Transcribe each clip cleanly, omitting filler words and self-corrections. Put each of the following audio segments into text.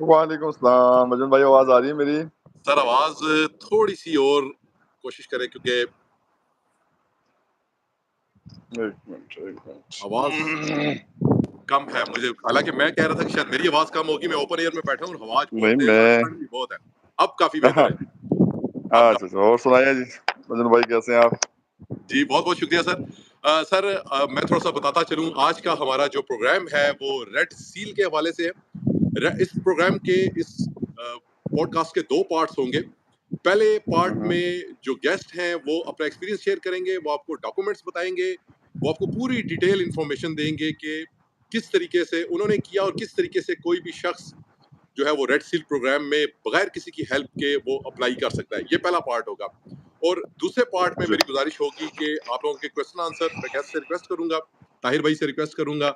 وعلیکم السلام مجن بھائی، آواز آ رہی ہے میری؟ سر آواز تھوڑی سی اور کوشش کریں کیونکہ ایک منٹ آواز کم ہے مجھے، حالانکہ میں کہہ رہا تھا کہ شاید میری آواز کم ہوگی، میں اوپن ایئر میں بیٹھا ہوں اور ہوا نہیں بہت تیز ہے، میں ٹھنڈ بھی بہت ہے۔ اب کافی بہتر ہے، اب اچھا اور سنائیے جی مجن بھائی، کیسے ہیں آپ؟ جی بہت بہت شکریہ سر۔ سر میں تھوڑا سا بتاتا چلوں، آج کا ہمارا جو پروگرام ہے وہ ریڈ سیل کے حوالے سے ہے۔ اس پروگرام کے اس پوڈ کاسٹ کے 2 پارٹس ہوں گے۔ پہلے پارٹ میں جو گیسٹ ہیں وہ اپنا ایکسپیرینس شیئر کریں گے، وہ آپ کو ڈاکومنٹس بتائیں گے، وہ آپ کو پوری ڈیٹیل انفارمیشن دیں گے کہ کس طریقے سے انہوں نے کیا اور کس طریقے سے کوئی بھی شخص جو ہے وہ ریڈ سیل پروگرام میں بغیر کسی کی ہیلپ کے وہ اپلائی کر سکتا ہے۔ یہ پہلا پارٹ ہوگا، اور دوسرے پارٹ میں جی میری گزارش ہوگی کہ آپ لوگوں کے کوسچن آنسر میں گیسٹ سے ریکویسٹ کروں گا، طاہر بھائی سے ریکویسٹ کروں گا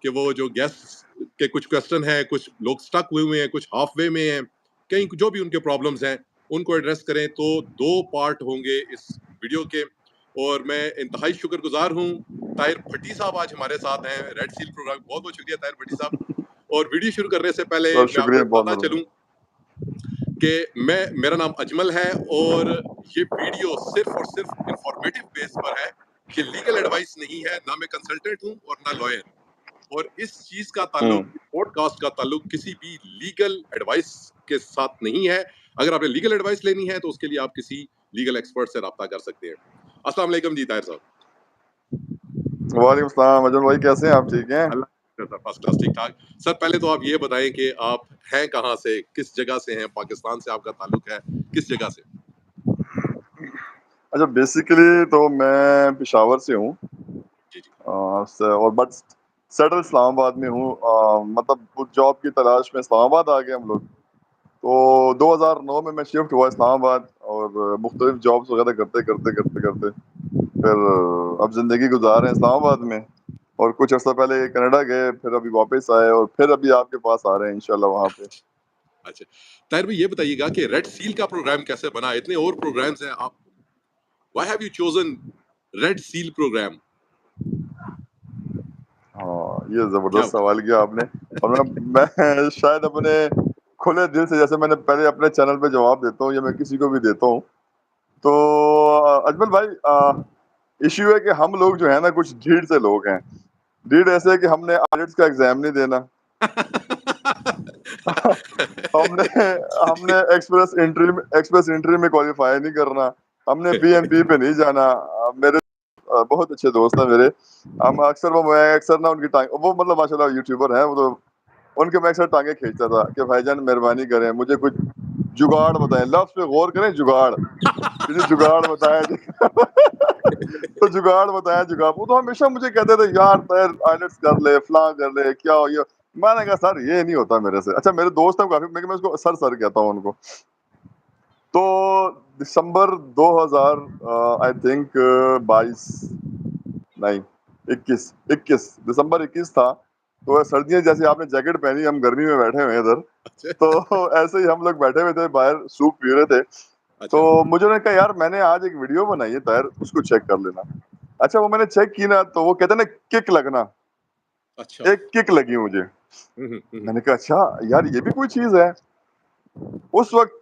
کہ وہ جو گیسٹ کے کچھ کوسچن ہیں، کچھ لوگ سٹک ہوئے ہیں، کچھ ہاف وے میں ہیں، کہیں جو بھی ان کے پرابلمز ہیں ان کو ایڈریس کریں۔ تو 2 پارٹ ہوں گے اس ویڈیو کے، اور میں انتہائی شکر گزار ہوں طاہر بھٹی صاحب آج ہمارے ساتھ ہیں ریڈ سیل پروگرام۔ بہت بہت شکریہ طاہر بھٹی صاحب۔ اور ویڈیو شروع کرنے سے پہلے سر، میں آپ کو شکریہ، ایک بہت بتاتا چلوں کہ میرا نام اجمل ہے، اور یہ ویڈیو صرف اور صرف انفارمیٹیو بیس پر ہے، یہ لیگل ایڈوائس نہیں ہے، نہ میں کنسلٹنٹ ہوں اور نہ لائر۔ اور اس چیز کا تعلق، پوڈ کاسٹ کا تعلق کسی بھی لیگل ایڈوائس کے ساتھ نہیں ہے۔ اگر آپ نے لیگل ایڈوائس لینی ہے تو اس کے لیے آپ کسی لیگل ایکسپرٹ سے رابطہ کر سکتے ہیں۔ السلام علیکم جی طاہر صاحب۔ وعلیکم السلام مجن بھائی، کیسے ہیں آپ؟ ٹھیک ہیں؟ اللہ سر، فرسٹ کلاس، ٹھیک ٹھاک۔ سر پہلے تو آپ یہ بتائیں کہ آپ ہیں کہاں سے، کس جگہ سے ہیں؟ پاکستان سے آپ کا تعلق ہے، کس جگہ سے؟ اچھا، بیسیکلی تو میں پشاور سے ہوں، جی جی اور بٹ سیٹل اسلام آباد میں ہوں۔ مطلب جاب کی تلاش میں اسلام آباد آ گئے ہم لوگ، تو 2009 میں شفٹ ہوا اسلام آباد، اور مختلف جابس وغیرہ کرتے کرتے کرتے کرتے پھر اب زندگی گزار رہے ہیں اسلام آباد میں، اور کچھ عرصہ پہلے کینیڈا گئے، پھر ابھی واپس آئے، اور پھر ابھی آپ کے پاس آ رہے ہیں انشاءاللہ وہاں پہ۔ اچھا طاہر بھائی، یہ بتائیے گا کہ ریڈ سیل کا پروگرام کیسے بنا؟ اتنے اور پروگرامز ہیں، آپ why have you chosen red seal program? ہاں، یہ کیا زبردست سوال کیا آپ نے، اور میں شاید اپنے کھلے دل سے، جیسے میں نے پہلے اپنے چینل پہ جواب دیتا ہوں یا میں کسی کو بھی دیتا ہوں، تو اجمل بھائی، ایشو ہے کہ ہم لوگ جو ہے نا کچھ ڈھیڑ سے لوگ ہیں۔ ڈھیڑ ایسے ہے کہ ہم نے آئلٹس کا ایگزام نہیں دینا، ہم نے ایکسپریس انٹری میں کوالیفائی نہیں کرنا، ہم نے پی ایم پی پہ نہیں جانا۔ میرے بہت اچھے دوست ہیں میرے، ہم اکثر نا ان کی ٹانگ، وہ مطلب ماشاء اللہ یوٹیوبر ہیں، وہ تو ان کے میں اکثر ٹانگیں کھینچتا تھا کہ بھائی جان مہربانی کریں، مجھے کچھ جگاڑ بتائیں، لفظ پہ غور کریں، جگاڑ، مجھے جگاڑ بتایا تو جگاڑ بتایا جگاڑ، وہ تو ہمیشہ مجھے کہتے تھے یار آئلٹس کر لے، فلاں کر لے، کیا ہو یہ، میں نے کہا سر یہ نہیں ہوتا میرے سے۔ اچھا، میرے دوست ہیں کافی، میں اس کو سر کہتا ہوں ان کو۔ تو دسمبر 2000 آئی تھنک 22 نہیں 21 دسمبر 21 تھا، تو سردیاں جیسے آپ نے جیکٹ پہنی، ہم گرمی میں بیٹھے ہوئے ادھر، تو ایسے ہی ہم لوگ بیٹھے ہوئے تھے باہر، سوپ پی رہے تھے، تو اچھا مجھے نے کہا یار میں نے آج ایک ویڈیو بنائی ہے طاہر، اس کو چیک کر لینا۔ اچھا، وہ میں نے چیک کی نا، تو وہ کہتے ہیں نا کک لگنا، اچھا ایک کک لگی مجھے۔ میں نے کہا اچھا یار یہ بھی کوئی چیز ہے۔ اس وقت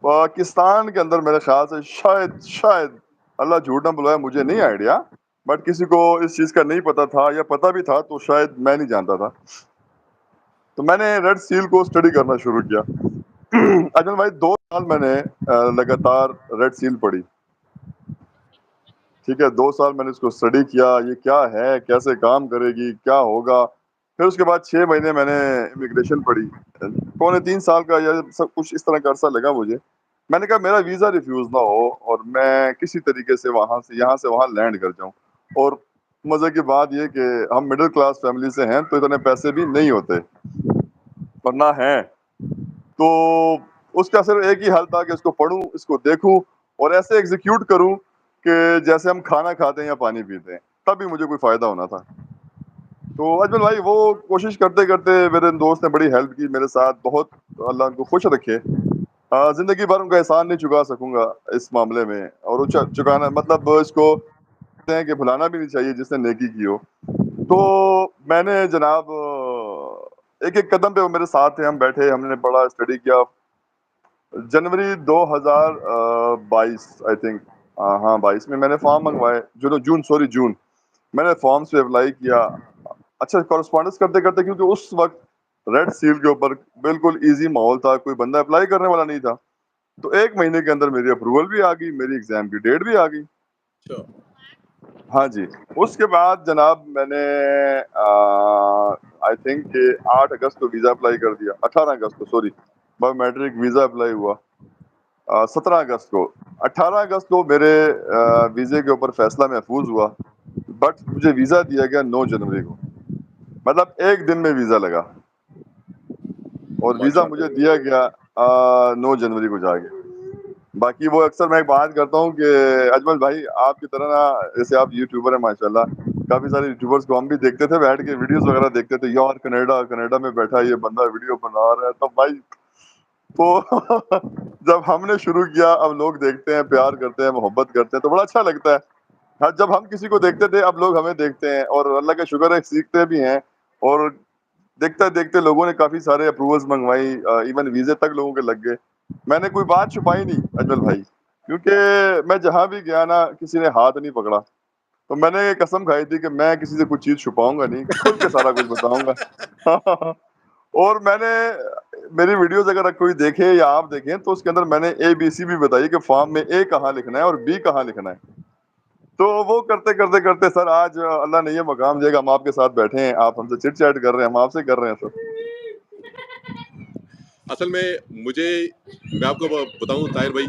پاکستان کے اندر میرے خیال سے شاید اللہ جھوٹ نہ بلائے، مجھے نہیں آئیڈیا، بٹ کسی کو اس چیز کا نہیں پتا تھا، یا پتا بھی تھا تو شاید میں نہیں جانتا تھا۔ تو میں نے ریڈ سیل کو اسٹڈی کرنا شروع کیا۔ اجمل بھائی، 2 سال میں نے لگاتار ریڈ سیل پڑھی، ٹھیک ہے، 2 سال میں نے اس کو اسٹڈی کیا، یہ کیا ہے، کیسے کام کرے گی، کیا ہوگا۔ پھر اس کے بعد 6 مہینے میں نے امیگریشن پڑھی، 2.25 سال کا یا سب کچھ اس طرح کا عرصہ لگا مجھے۔ میں نے کہا میرا ویزا ریفیوز نہ ہو، اور میں کسی طریقے سے یہاں سے وہاں لینڈ کر جاؤں۔ اور مزے کی بات یہ کہ ہم مڈل کلاس فیملی سے ہیں، تو اتنے پیسے بھی نہیں ہوتے، ورنہ ہیں تو اس کا صرف ایک ہی حل تھا کہ اس کو پڑھوں، اس کو دیکھوں، اور ایسے ایگزیکیوٹ کروں کہ جیسے ہم کھانا کھاتے ہیں یا پانی پیتے ہیں، تب بھی مجھے کوئی فائدہ ہونا تھا۔ تو اجمل بھائی، وہ کوشش کرتے کرتے میرے دوست نے بڑی ہیلپ کی میرے ساتھ، بہت اللہ ان کو خوش رکھے۔ زندگی بھر ان کا احسان نہیں چکا سکوں گا اس معاملے میں، اور وہ چکانا مطلب اس کو کہتے ہیں کہ بھلانا بھی نہیں چاہیے جس نے نیکی کی ہو۔ تو میں نے جناب ایک ایک قدم پہ وہ میرے ساتھ تھے, ہم بیٹھے, ہم نے پڑھا, اسٹڈی کیا. جنوری 2022 آئی تھنک, ہاں 22 میں میں نے فارم منگوائے, جون میں نے فارمس پہ اپلائی کیا. اچھا کورسپونڈنس کرتے کرتے, کیونکہ اس وقت ریڈ سیل کے اوپر بالکل ایزی ماحول تھا, کوئی بندہ اپلائی کرنے والا نہیں تھا, تو 1 مہینے کے اندر میری اپروول بھی آ گئی, میری ایگزام کی ڈیٹ بھی آ گئی. ہاں جی. اس کے بعد جناب میں نے آئی تھنک کہ 8 اگست کو ویزا اپلائی کر دیا, 18 اگست کو sorry, biometric visa apply ہوا 17 اگست کو. 18 اگست کو میرے ویزے کے اوپر فیصلہ محفوظ ہوا, بٹ مجھے ویزا دیا گیا 9 جنوری کو, مطلب 1 دن میں ویزا لگا, اور ویزا مجھے دیا گیا 9 جنوری کو جا کے. باقی وہ اکثر میں ایک بات کرتا ہوں کہ اجمل بھائی آپ کی طرح نا, جیسے آپ یوٹیوبر ہیں ماشاءاللہ, کافی سارے یوٹیوبرز کو ہم بھی دیکھتے تھے بیٹھ کے, ویڈیوز وغیرہ دیکھتے تھے, یار کینیڈا میں بیٹھا یہ بندہ ویڈیو بنا رہا ہے, تو بھائی تو جب ہم نے شروع کیا, اب لوگ دیکھتے ہیں, پیار کرتے ہیں, محبت کرتے ہیں, تو بڑا اچھا لگتا ہے. جب ہم کسی کو دیکھتے تھے, اب لوگ ہمیں دیکھتے ہیں, اور اللہ کا شکر ہے سیکھتے بھی ہیں, اور دیکھتے دیکھتے لوگوں نے کافی سارے اپروولز منگوائی, ایون ویزے تک لوگوں کے لگ گئے. میں نے کوئی بات چھپائی نہیں اجمل بھائی, کیونکہ میں جہاں بھی گیا نا, کسی نے ہاتھ نہیں پکڑا, تو میں نے قسم کھائی تھی کہ میں کسی سے کوئی چیز چھپاؤں گا نہیں, کھل کے سارا کچھ بتاؤں گا. اور میں نے میری ویڈیوز اگر کوئی دیکھے یا آپ دیکھیں, تو اس کے اندر میں نے ABC بھی بتائی کہ فارم میں A کہاں لکھنا ہے اور B کہاں لکھنا ہے. تو وہ کرتے کرتے کرتے سر آج اللہ نے یہ مقام دیا کہ ہم آپ کے ساتھ بیٹھے ہیں, آپ ہم سے چٹ چیٹ کر رہے ہیں, ہم آپ سے کر رہے ہیں سر. اصل میں میں آپ کو بتاؤں طاہر بھائی,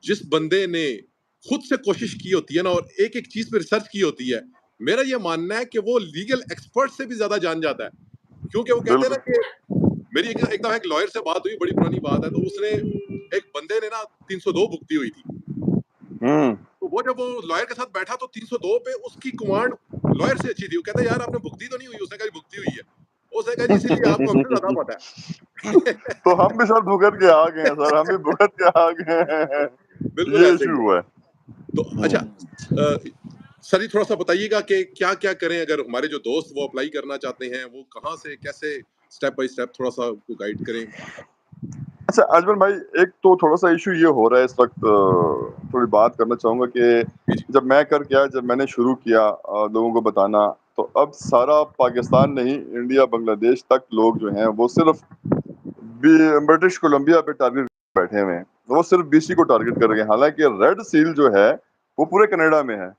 جس بندے نے خود سے کوشش کی ہوتی ہے نا, اور ایک ایک چیز پہ ریسرچ کی ہوتی ہے, میرا یہ ماننا ہے کہ وہ لیگل ایکسپرٹ سے بھی زیادہ جان جاتا ہے. کیونکہ وہ کہتے ہیں نا کہ میری ایک دفعہ ایک لائر سے بات ہوئی, بڑی پرانی بات ہے, تو اس نے ایک بندے نے نا 302 بھگتی ہوئی تھی, تو وہ جب وہ لائر کے ساتھ بیٹھا تو 302 پہ اس کی کمانڈ لائر سے اچھی تھی. وہ کہتا ہے یار آپ نے بھگتی تو نہیں ہوئی, اس نے کہا بھگتی ہوئی ہے. اس نے کہا جی اسی لیے آپ کو ہم سے زیادہ پتا ہے. تو ہم بھی سر بھگت کے آ گئے ہیں سر, ہم بھی بھگت کے آ گئے ہیں, بالکل یہ ایسے ایشو ہی ہوا ہے. تو اچھا سر جی تھوڑا سا بتائیے گا کہ کیا کیا کریں اگر ہمارے جو دوست وہ اپلائی کرنا چاہتے ہیں, وہ کہاں سے کیسے اسٹیپ بائی اسٹیپ تھوڑا سا کو گائیڈ کریں. اچھا اجمل بھائی, ایک تو تھوڑا سا ایشو یہ ہو رہا ہے اس وقت, تھوڑی بات کرنا چاہوں گا کہ جب میں نے شروع کیا لوگوں کو بتانا, تو اب سارا پاکستان نہیں, انڈیا بنگلہ دیش تک لوگ جو ہیں وہ صرف برٹش کولمبیا پہ ٹارگیٹ بیٹھے ہوئے ہیں, وہ صرف BC کو ٹارگیٹ کر رہے ہیں. حالانکہ ریڈ سیل جو ہے وہ پورے کینیڈا میں ہے,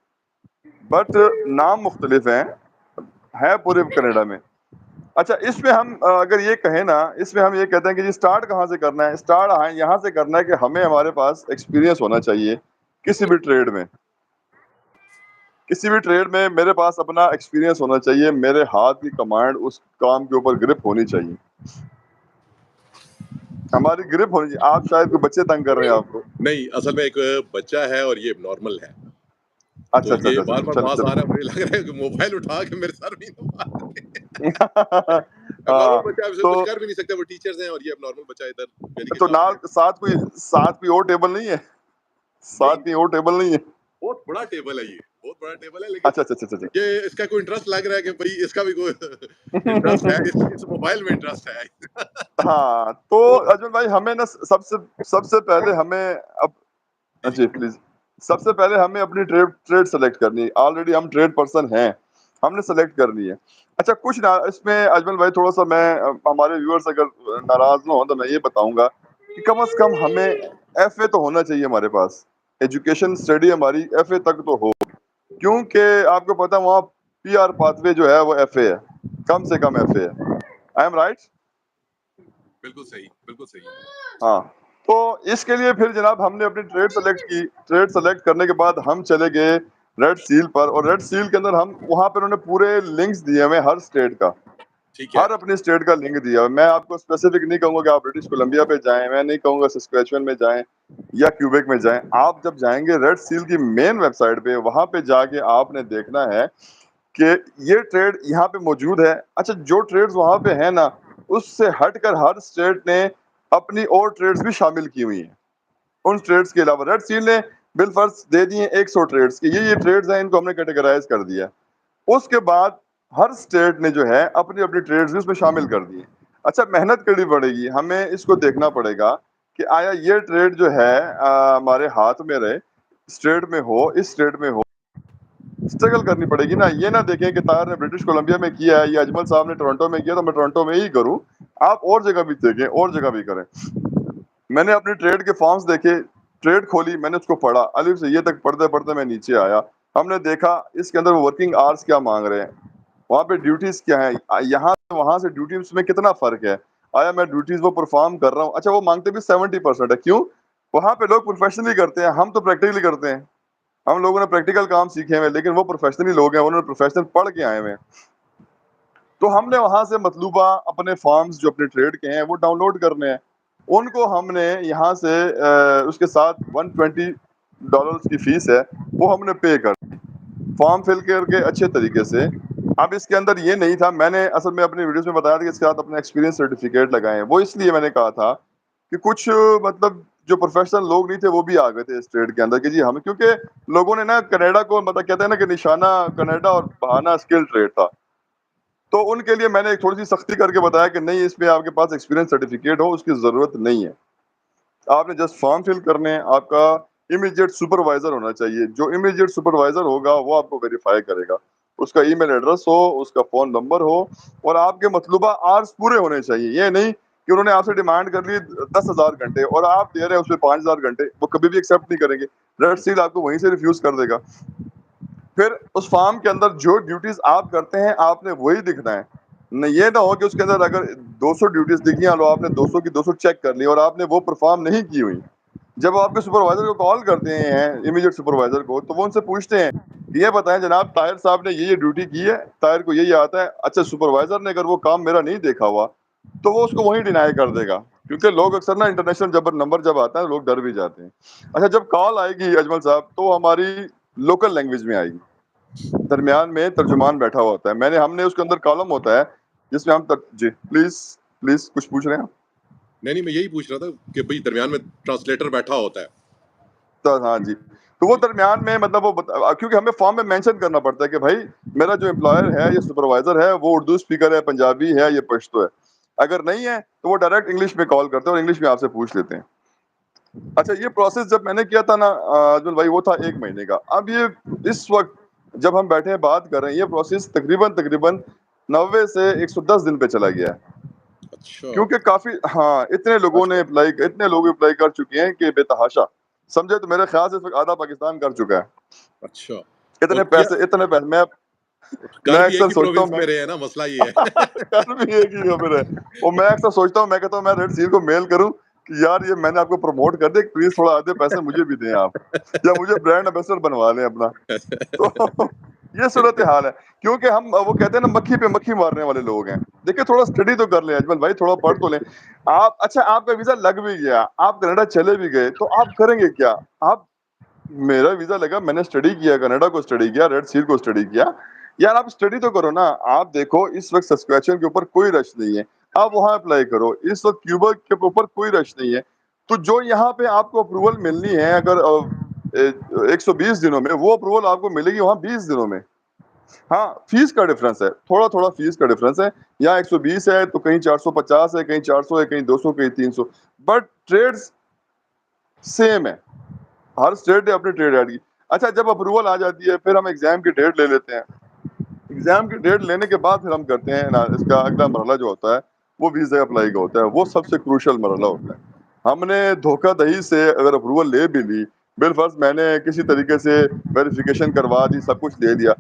بٹ نام مختلف ہیں پورے کینیڈا میں. اچھا اس میں ہم اگر یہ کہیں نا, اس میں ہم یہ کہتے ہیں کہ جی اسٹارٹ کہاں سے کرنا ہے. اسٹارٹ یہاں سے کرنا ہے کہ ہمارے پاس ایکسپیرینس ہونا چاہیے کسی بھی ٹریڈ میں. میرے پاس اپنا ایکسپیرینس ہونا چاہیے, میرے ہاتھ کی کمانڈ اس کام کے اوپر گرپ ہونی چاہیے, ہماری گرپ ہونی چاہیے. آپ شاید کوئی بچے تنگ کر رہے ہیں آپ کو. نہیں, اصل میں ایک بچہ ہے اور یہ نارمل ہے, تو اچھا یہ بار بار چلو پاس چلو. آ رہا ہے, مجھے لگ رہا ہے کہ موبائل اٹھا کے میرے سر میں ہاں نارمل بچہ ہے, تو کچھ کر بھی نہیں سکتے, وہ ٹیچرز ہیں, اور یہ اب نارمل بچہ ادھر میڈیکل تو کلاس میں. ساتھ کوئی اور ٹیبل نہیں ہے, نہیں, ساتھ کوئی اور ٹیبل نہیں ہے. بہت بڑا ٹیبل ہے, یہ بہت بڑا ٹیبل ہے, لیکن اچھا یہ اس کا کوئی انٹرسٹ لگ رہا ہے کہ بھائی اس کا بھی کوئی انٹرسٹ ہے, اس موبائل میں انٹرسٹ ہے. ہاں تو اجمل بھائی ہمیں نا سب سے پہلے ہمیں جی پلیز, سب سے پہلے ہمیں اپنی ٹریڈ سلیکٹ کرنی ہے. آلریڈی ہم ٹریڈ پرسن ہیں, ہم نے سلیکٹ کر لی ہے. اچھا کچھ نہ اس میں اجمل بھائی, تھوڑا سا میں ہمارے ویورز اگر ناراض نہ ہوں تو میں یہ بتاؤں گا کہ کم از کم ہمیں FA تو ہونا چاہیے ہمارے پاس, ایجوکیشن اسٹڈی ہماری FA تک تو ہو, کیونکہ آپ کو پتا وہاں PR پاتھ وے جو ہے وہ FA ہے, کم سے کم FA ہے. I am right? بالکل صحیح, بالکل صحیح. ہاں, تو اس کے لیے پھر جناب ہم نے اپنی ٹریڈ سلیکٹ کی. ٹریڈ سلیکٹ کرنے کے بعد ہم چلے گئے ریڈ سیل پر, اور ریڈ سیل کے اندر ہم وہاں پہ انہوں نے پورے لنکس دیے ہمیں ہر اسٹیٹ کا, ٹھیک ہے, ہر اپنی اسٹیٹ کا لنک دیا. میں آپ کو اسپیسیفک نہیں کہوں گا کہ آپ برٹش کولمبیا پہ جائیں, میں نہیں کہوں گا سسکیچوین میں جائیں یا کیوبیک میں جائیں. آپ جب جائیں گے ریڈ سیل کی مین ویب سائٹ پہ, وہاں پہ جا کے آپ نے دیکھنا ہے کہ یہ ٹریڈ یہاں پہ موجود ہے. اچھا جو ٹریڈز وہاں پہ ہیں نا, اس سے ہٹ کر ہر اسٹیٹ نے اپنی اور ٹریڈز بھی شامل کی ہوئی ہیں. ان ٹریڈز کے علاوہ ریڈ سیل نے بالفرض دے دی ہیں 100 ٹریڈز کی, یہ ٹریڈز ہیں, ان کو ہم نے کیٹیگرائز کر دیا. اس کے بعد ہر اسٹیٹ نے جو ہے اپنی اپنی ٹریڈز بھی اس میں شامل کر دی ہیں. اچھا محنت کرنی پڑے گی, ہمیں اس کو دیکھنا پڑے گا کہ آیا یہ ٹریڈ جو ہے ہمارے ہاتھ میں رہے, اسٹیٹ میں ہو, اس اسٹیٹ میں ہو, اسٹرگل کرنی پڑے گی نا. یہ نہ دیکھیں کہ طاہر نے برٹش کولمبیا میں کیا ہے یا اجمل صاحب نے ٹورنٹو میں کیا تو میں ٹورنٹو میں ہی کروں. آپ اور جگہ بھی دیکھیں, اور جگہ بھی کریں. میں نے اپنی ٹریڈ کے فارمز دیکھے, ٹریڈ کھولی, میں نے اس کو پڑھا الف سے یہ تک پڑھتے پڑھتے میں نیچے آیا. ہم نے دیکھا اس کے اندر ورکنگ آورس کیا مانگ رہے ہیں, وہاں پہ ڈیوٹیز کیا ہیں, یہاں سے وہاں سے ڈیوٹیز میں کتنا فرق ہے, آیا میں ڈیوٹیز وہ پرفارم کر رہا ہوں. اچھا وہ مانگتے بھی 70% ہے, کیوں؟ وہاں پہ لوگ پروفیشنلی کرتے ہیں, ہم تو پریکٹیکلی کرتے ہیں. ہم لوگوں نے پریکٹیکل کام سیکھے ہوئے, لیکن وہ پروفیشنلی لوگ ہیں, انہوں نے پروفیشنل پڑھ کے آئے ہوئے ہیں. تو ہم نے وہاں سے مطلوبہ اپنے فارمز جو اپنے ٹریڈ کے ہیں وہ ڈاؤن لوڈ کرنے ہیں. ان کو ہم نے یہاں سے اس کے ساتھ $120 کی فیس ہے وہ ہم نے پے کر دی, فارم فل کر کے اچھے طریقے سے. اب اس کے اندر یہ نہیں تھا, میں نے اصل میں اپنی ویڈیوز میں بتایا تھا کہ اس کے ساتھ اپنے ایکسپیرینس سرٹیفکیٹ لگائے ہیں. وہ اس لیے میں نے کہا تھا کہ کچھ مطلب جو پروفیشنل لوگ نہیں تھے وہ بھی آ گئے تھے اس ٹریڈ کے اندر کہ جی ہم, کیونکہ لوگوں نے نا کینیڈا کو مطلب کہتے ہیں نا کہ نشانہ کینیڈا اور بہانہ اسکل ٹریڈ تھا. تو ان کے لیے میں نے ایک تھوڑی سی سختی کر کے بتایا کہ نہیں, اس میں آپ کے پاس ایکسپیرینس سرٹیفکیٹ ہو اس کی ضرورت نہیں ہے, آپ نے جسٹ فارم فل کرنے ہیں. آپ کا امیڈیٹ سپروائزر ہونا چاہیے, جو امیڈیٹ سپروائزر ہوگا وہ آپ کو ویریفائی کرے گا, اس کا ای میل ایڈریس ہو, اس کا فون نمبر ہو, اور آپ کے مطلوبہ آرس پورے ہونے چاہیے. یہ نہیں کہ انہوں نے آپ سے ڈیمانڈ کر لی 10,000 گھنٹے اور آپ دے رہے ہیں اس میں 5,000 گھنٹے, وہ کبھی بھی ایکسیپٹ نہیں کریں گے. ریڈ سیل آپ کو وہیں سے ریفیوز کر دے گا. پھر اس فارم کے اندر جو ڈیوٹیز آپ کرتے ہیں آپ نے وہی دکھنا ہے. یہ نہ ہو کہ اس کے اندر اگر 200 ڈیوٹیز دکھی ہیں, آپ نے 200 کی 200 چیک کر لی اور آپ نے وہ پرفارم نہیں کی ہوئی. جب آپ کے سپروائزر کو کال کرتے ہیں, امیڈیٹ سپروائزر کو, تو وہ ان سے پوچھتے ہیں یہ بتائیں جناب طاہر صاحب نے یہ ڈیوٹی کی ہے, طاہر کو یہی آتا ہے. اچھا سپروائزر نے اگر وہ کام میرا نہیں دیکھا ہوا تو وہ اس کو وہیں ڈینائی کر دے گا, کیونکہ لوگ اکثر نا انٹرنیشنل نمبر جب آتا ہے لوگ ڈر بھی جاتے ہیں. اچھا جب کال آئے گی اجمل صاحب تو ہماری لوکل لینگویج میں آئے گی, درمیان میں ترجمان بیٹھا ہوا ہوتا ہے. ہم نے اس کے اندر کالم ہوتا ہے جس میں ہم جی پلیز کچھ پوچھ رہے ہیں آپ؟ نہیں میں یہی پوچھ رہا تھا کہ بھئی درمیان میں ٹرانسلیٹر بیٹھا ہوتا ہے. ہاں جی, تو وہ درمیان میں مطلب وہ کیونکہ ہمیں فارم میں مینشن کرنا پڑتا ہے کہ بھائی میرا جو امپلائر ہے یا سپروائزر ہے وہ اردو اسپیکر ہے, پنجابی ہے, یہ پشتو ہے. اگر نہیں ہے تو وہ ڈائریکٹ انگلش میں کال کرتے ہیں اور انگلش میں آپ سے پوچھ لیتے ہیں. اچھا یہ پروسیس جب میں نے کیا تھا نا اجمل بھائی, وہ تھا 1 مہینے کا. اب یہ اس وقت جب ہم بیٹھے ہیں بات کر رہے ہیں, یہ پروسیس تقریباً 90 سے 110 دن پہ چلا گیا ہے. اچھا کیونکہ کافی اتنے لوگوں نے اتنے لوگ اپلائی کر چکے ہیں کہ بے تحاشا سمجھے. تو میرے خیال سے اس وقت آدھا پاکستان کر چکا ہے. اچھا, اور اتنے کیا پیسے میں گھر بھی ایک اکثر ہی سوچتا ہوں پروونس میں رہے ہیں نا, مسئلہ یہ ہے. کر بھی ایک ہی خبر ہے. اور میں اکثر سوچتا ہوں, میں کہتا ہوں میں ریڈ سیل کو میل کروں کہ یار یہ میں نے آپ کو پروموٹ کر دیا, پلیز تھوڑا آدھے پیسے مجھے بھی دیں آپ, یا مجھے برانڈ ایمبیسڈر بنوا لیں اپنا. تو یہ صورت حال ہے, کیونکہ ہم وہ کہتے ہیں نا مکھی پہ مکھی مارنے والے لوگ ہیں. دیکھیں تھوڑا اسٹڈی تو کر لیں اجمل بھائی, تھوڑا پڑھ تو لیں آپ. اچھا آپ کا ویزا لگ بھی گیا, آپ کینیڈا چلے بھی گئے, تو آپ کریں گے کیا؟ میرا ویزا لگا, میں نے اسٹڈی کیا, کینیڈا کو اسٹڈی کیا, ریڈ سیل کو اسٹڈی کیا. یار آپ اسٹڈی تو کرو نا. آپ دیکھو اس وقت سسکیچن کے اوپر کوئی رش نہیں ہے, آپ وہاں اپلائی کرو. اس وقت کیوبا کے اوپر کوئی رش نہیں ہے. تو جو یہاں پہ آپ کو اپروول ملنی ہے اگر 120 دنوں میں, وہ اپروول آپ کو ملے گی وہاں 20 دنوں میں. ہاں فیس کا ڈفرنس ہے, تھوڑا فیس کا ڈفرنس ہے. یہاں 120 ہے تو کہیں 450 ہے, کہیں 400 ہے, کہیں 200, کہیں 300, بٹ ٹریڈ سیم ہے. ہر اسٹیٹ نے اپنی ٹریڈ ایڈ کی. اچھا جب اپروول آ جاتی ہے پھر ہم ایگزام کی ڈیٹ لے لیتے ہیں. ایگزام کی ڈیٹ لینے کے بعد پھر ہم کرتے ہیں اس کا اگلا مرحلہ جو ہوتا ہے وہ ویزا اپلائی کا ہوتا ہے. وہ سب سے کروشل مرحلہ ہوتا ہے. ہم نے دھوکہ دہی سے اگر اپروول لے بھی لی, بالفرض میں نے کسی طریقے سے ویریفیکیشن کروا دی, سب کچھ دے دیا,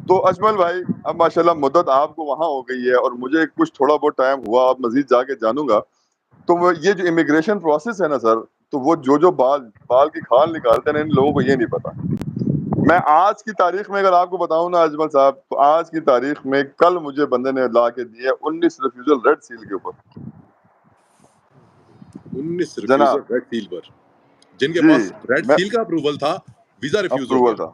تو اجمل بھائی اب ماشاءاللہ مدت آپ کو وہاں ہو گئی ہے اور مجھے کچھ تھوڑا بہت ٹائم ہوا, اب مزید جا کے جانوں گا. تو یہ جو امیگریشن پروسیس ہے نا سر, تو وہ جو بال کی کھال نکالتے ہیں ان لوگوں کو یہ نہیں پتا. میں آج کی تاریخ میں اگر آپ کو بتاؤں نا اجمل صاحب, تو آج کی تاریخ میں کل مجھے بندے نے لا کے دیے 19 ریفیوزل ریڈ سیل کے اوپر. 19 جناب ریفیوزل ریڈ سیل پر, جن کے جی, پاس ریڈ میں سیل کا اپروول تھا, ویزا ریفیوز ہو اپروول گیا. تھا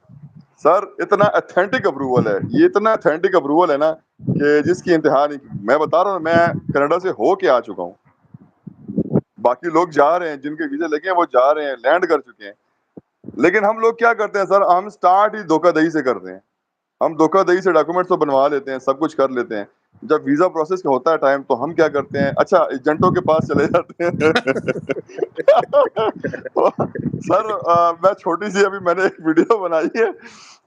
سر. اتنا اتھینٹک اپروول ہے یہ, اتنا اتھینٹک اپروول ہے نا کہ جس کی انتہا نہیں. میں بتا رہا ہوں میں کینیڈا سے ہو کے آ چکا ہوں. باقی لوگ جا رہے ہیں, جن کے ویزے لگے ہیں وہ جا رہے ہیں, لینڈ کر چکے ہیں. لیکن ہم لوگ کیا کرتے ہیں سر, ہم سٹارٹ ہی دھوکہ دہی سے کرتے ہیں. ہم دھوکہ دہی سے ڈاکومنٹ تو بنوا لیتے ہیں, سب کچھ کر لیتے ہیں, جب ویزا پروسیس کا ہوتا ہے ٹائم تو ہم کیا کرتے ہیں, اچھا ایجنٹوں کے پاس چلے جاتے ہیں. سر میں چھوٹی سی ابھی میں نے ایک ویڈیو بنائی ہے,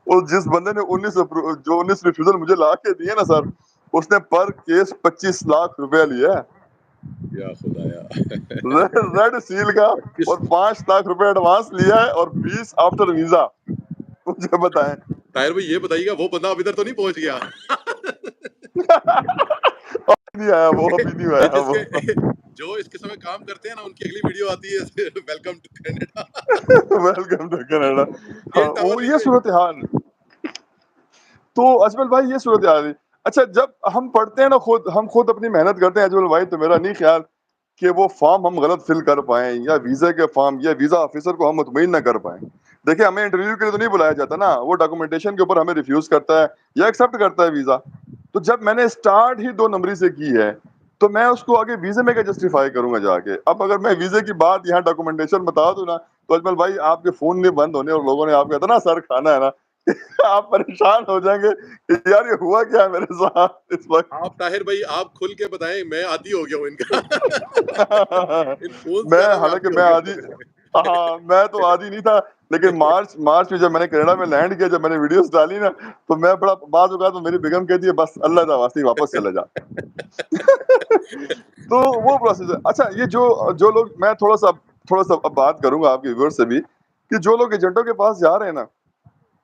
اور جس بندے نے 19 ریفیوزل مجھے لا کے دیے نا سر, اس نے پر کیس 25 لاکھ روپیہ لیا ہے یا خدایا. ریڈ سیل کا, اور 5 لاکھ روپے ایڈوانس لیا ہے, اور 20 آفٹر ویزا. مجھے بتائیں طاہر بھائی یہ بتائیے گا وہ بندہ اب ادھر تو نہیں پہنچ گیا نہیں آیا وہ, ابھی نہیں آیا جس وہ. کے جو اس قسم میں کام کرتے ہیں نا, ان کی اگلی ویڈیو آتی ہے welcome to Canada. Welcome to Canada. یہ ٹاول یہ صورت حال. تو اجمل بھائی یہ صورت حال ہے. اچھا جب ہم پڑھتے ہیں نا, ہم خود اپنی محنت کرتے ہیں اجمل بھائی, تو میرا نہیں خیال کہ وہ فارم ہم غلط فل کر پائیں, یا ویزا کے فارم یا ویزا آفیسر کو ہم مطمئن نہ کر پائیں. دیکھیں ہمیں انٹرویو کے لیے تو نہیں بلایا جاتا نا, وہ ڈاکومنٹیشن کے اوپر ہمیں ریفیوز کرتا ہے یا ایکسیپٹ کرتا ہے ویزا. تو جب میں نے اسٹارٹ ہی 2 نمبری سے کی ہے, تو میں اس کو آگے ویزے میں کیا جسٹیفائی کروں گا جا کے. اب اگر میں ویزے کی بات یہاں ڈاکومنٹیشن بتا دوں نا, تو اجمل بھائی آپ کے فون نہیں بند ہونے, اور لوگوں نے آپ کا اتنا سر کھانا ہے نا, آپ پریشان ہو جائیں گے کہ یار یہ ہوا کیا ہے میرے ساتھ اس وقت. آپ طاہر بھائی آپ کھل کے بتائیں, میں عادی ہو گیا ہوں ان کا. ان فونز میں کا نا میں حالانکہ عادی میں ہو گیا عادی, ہوں. ہاں میں تو عادی نہیں تھا, لیکن مارچ میں جب میں نے کینیڈا میں لینڈ کیا, جب میں نے ویڈیوز ڈالی نا, تو میں بڑا بعض اوقات تو میری بیگم کہتی ہے بس اللہ کا واسطے واپس چلے جا. تو وہ پروسیس ہے. اچھا یہ جو لوگ, میں تھوڑا سا اب بات کروں گا آپ کے ویورز سے بھی, کہ جو لوگ ایجنٹوں کے پاس جا رہے ہیں نا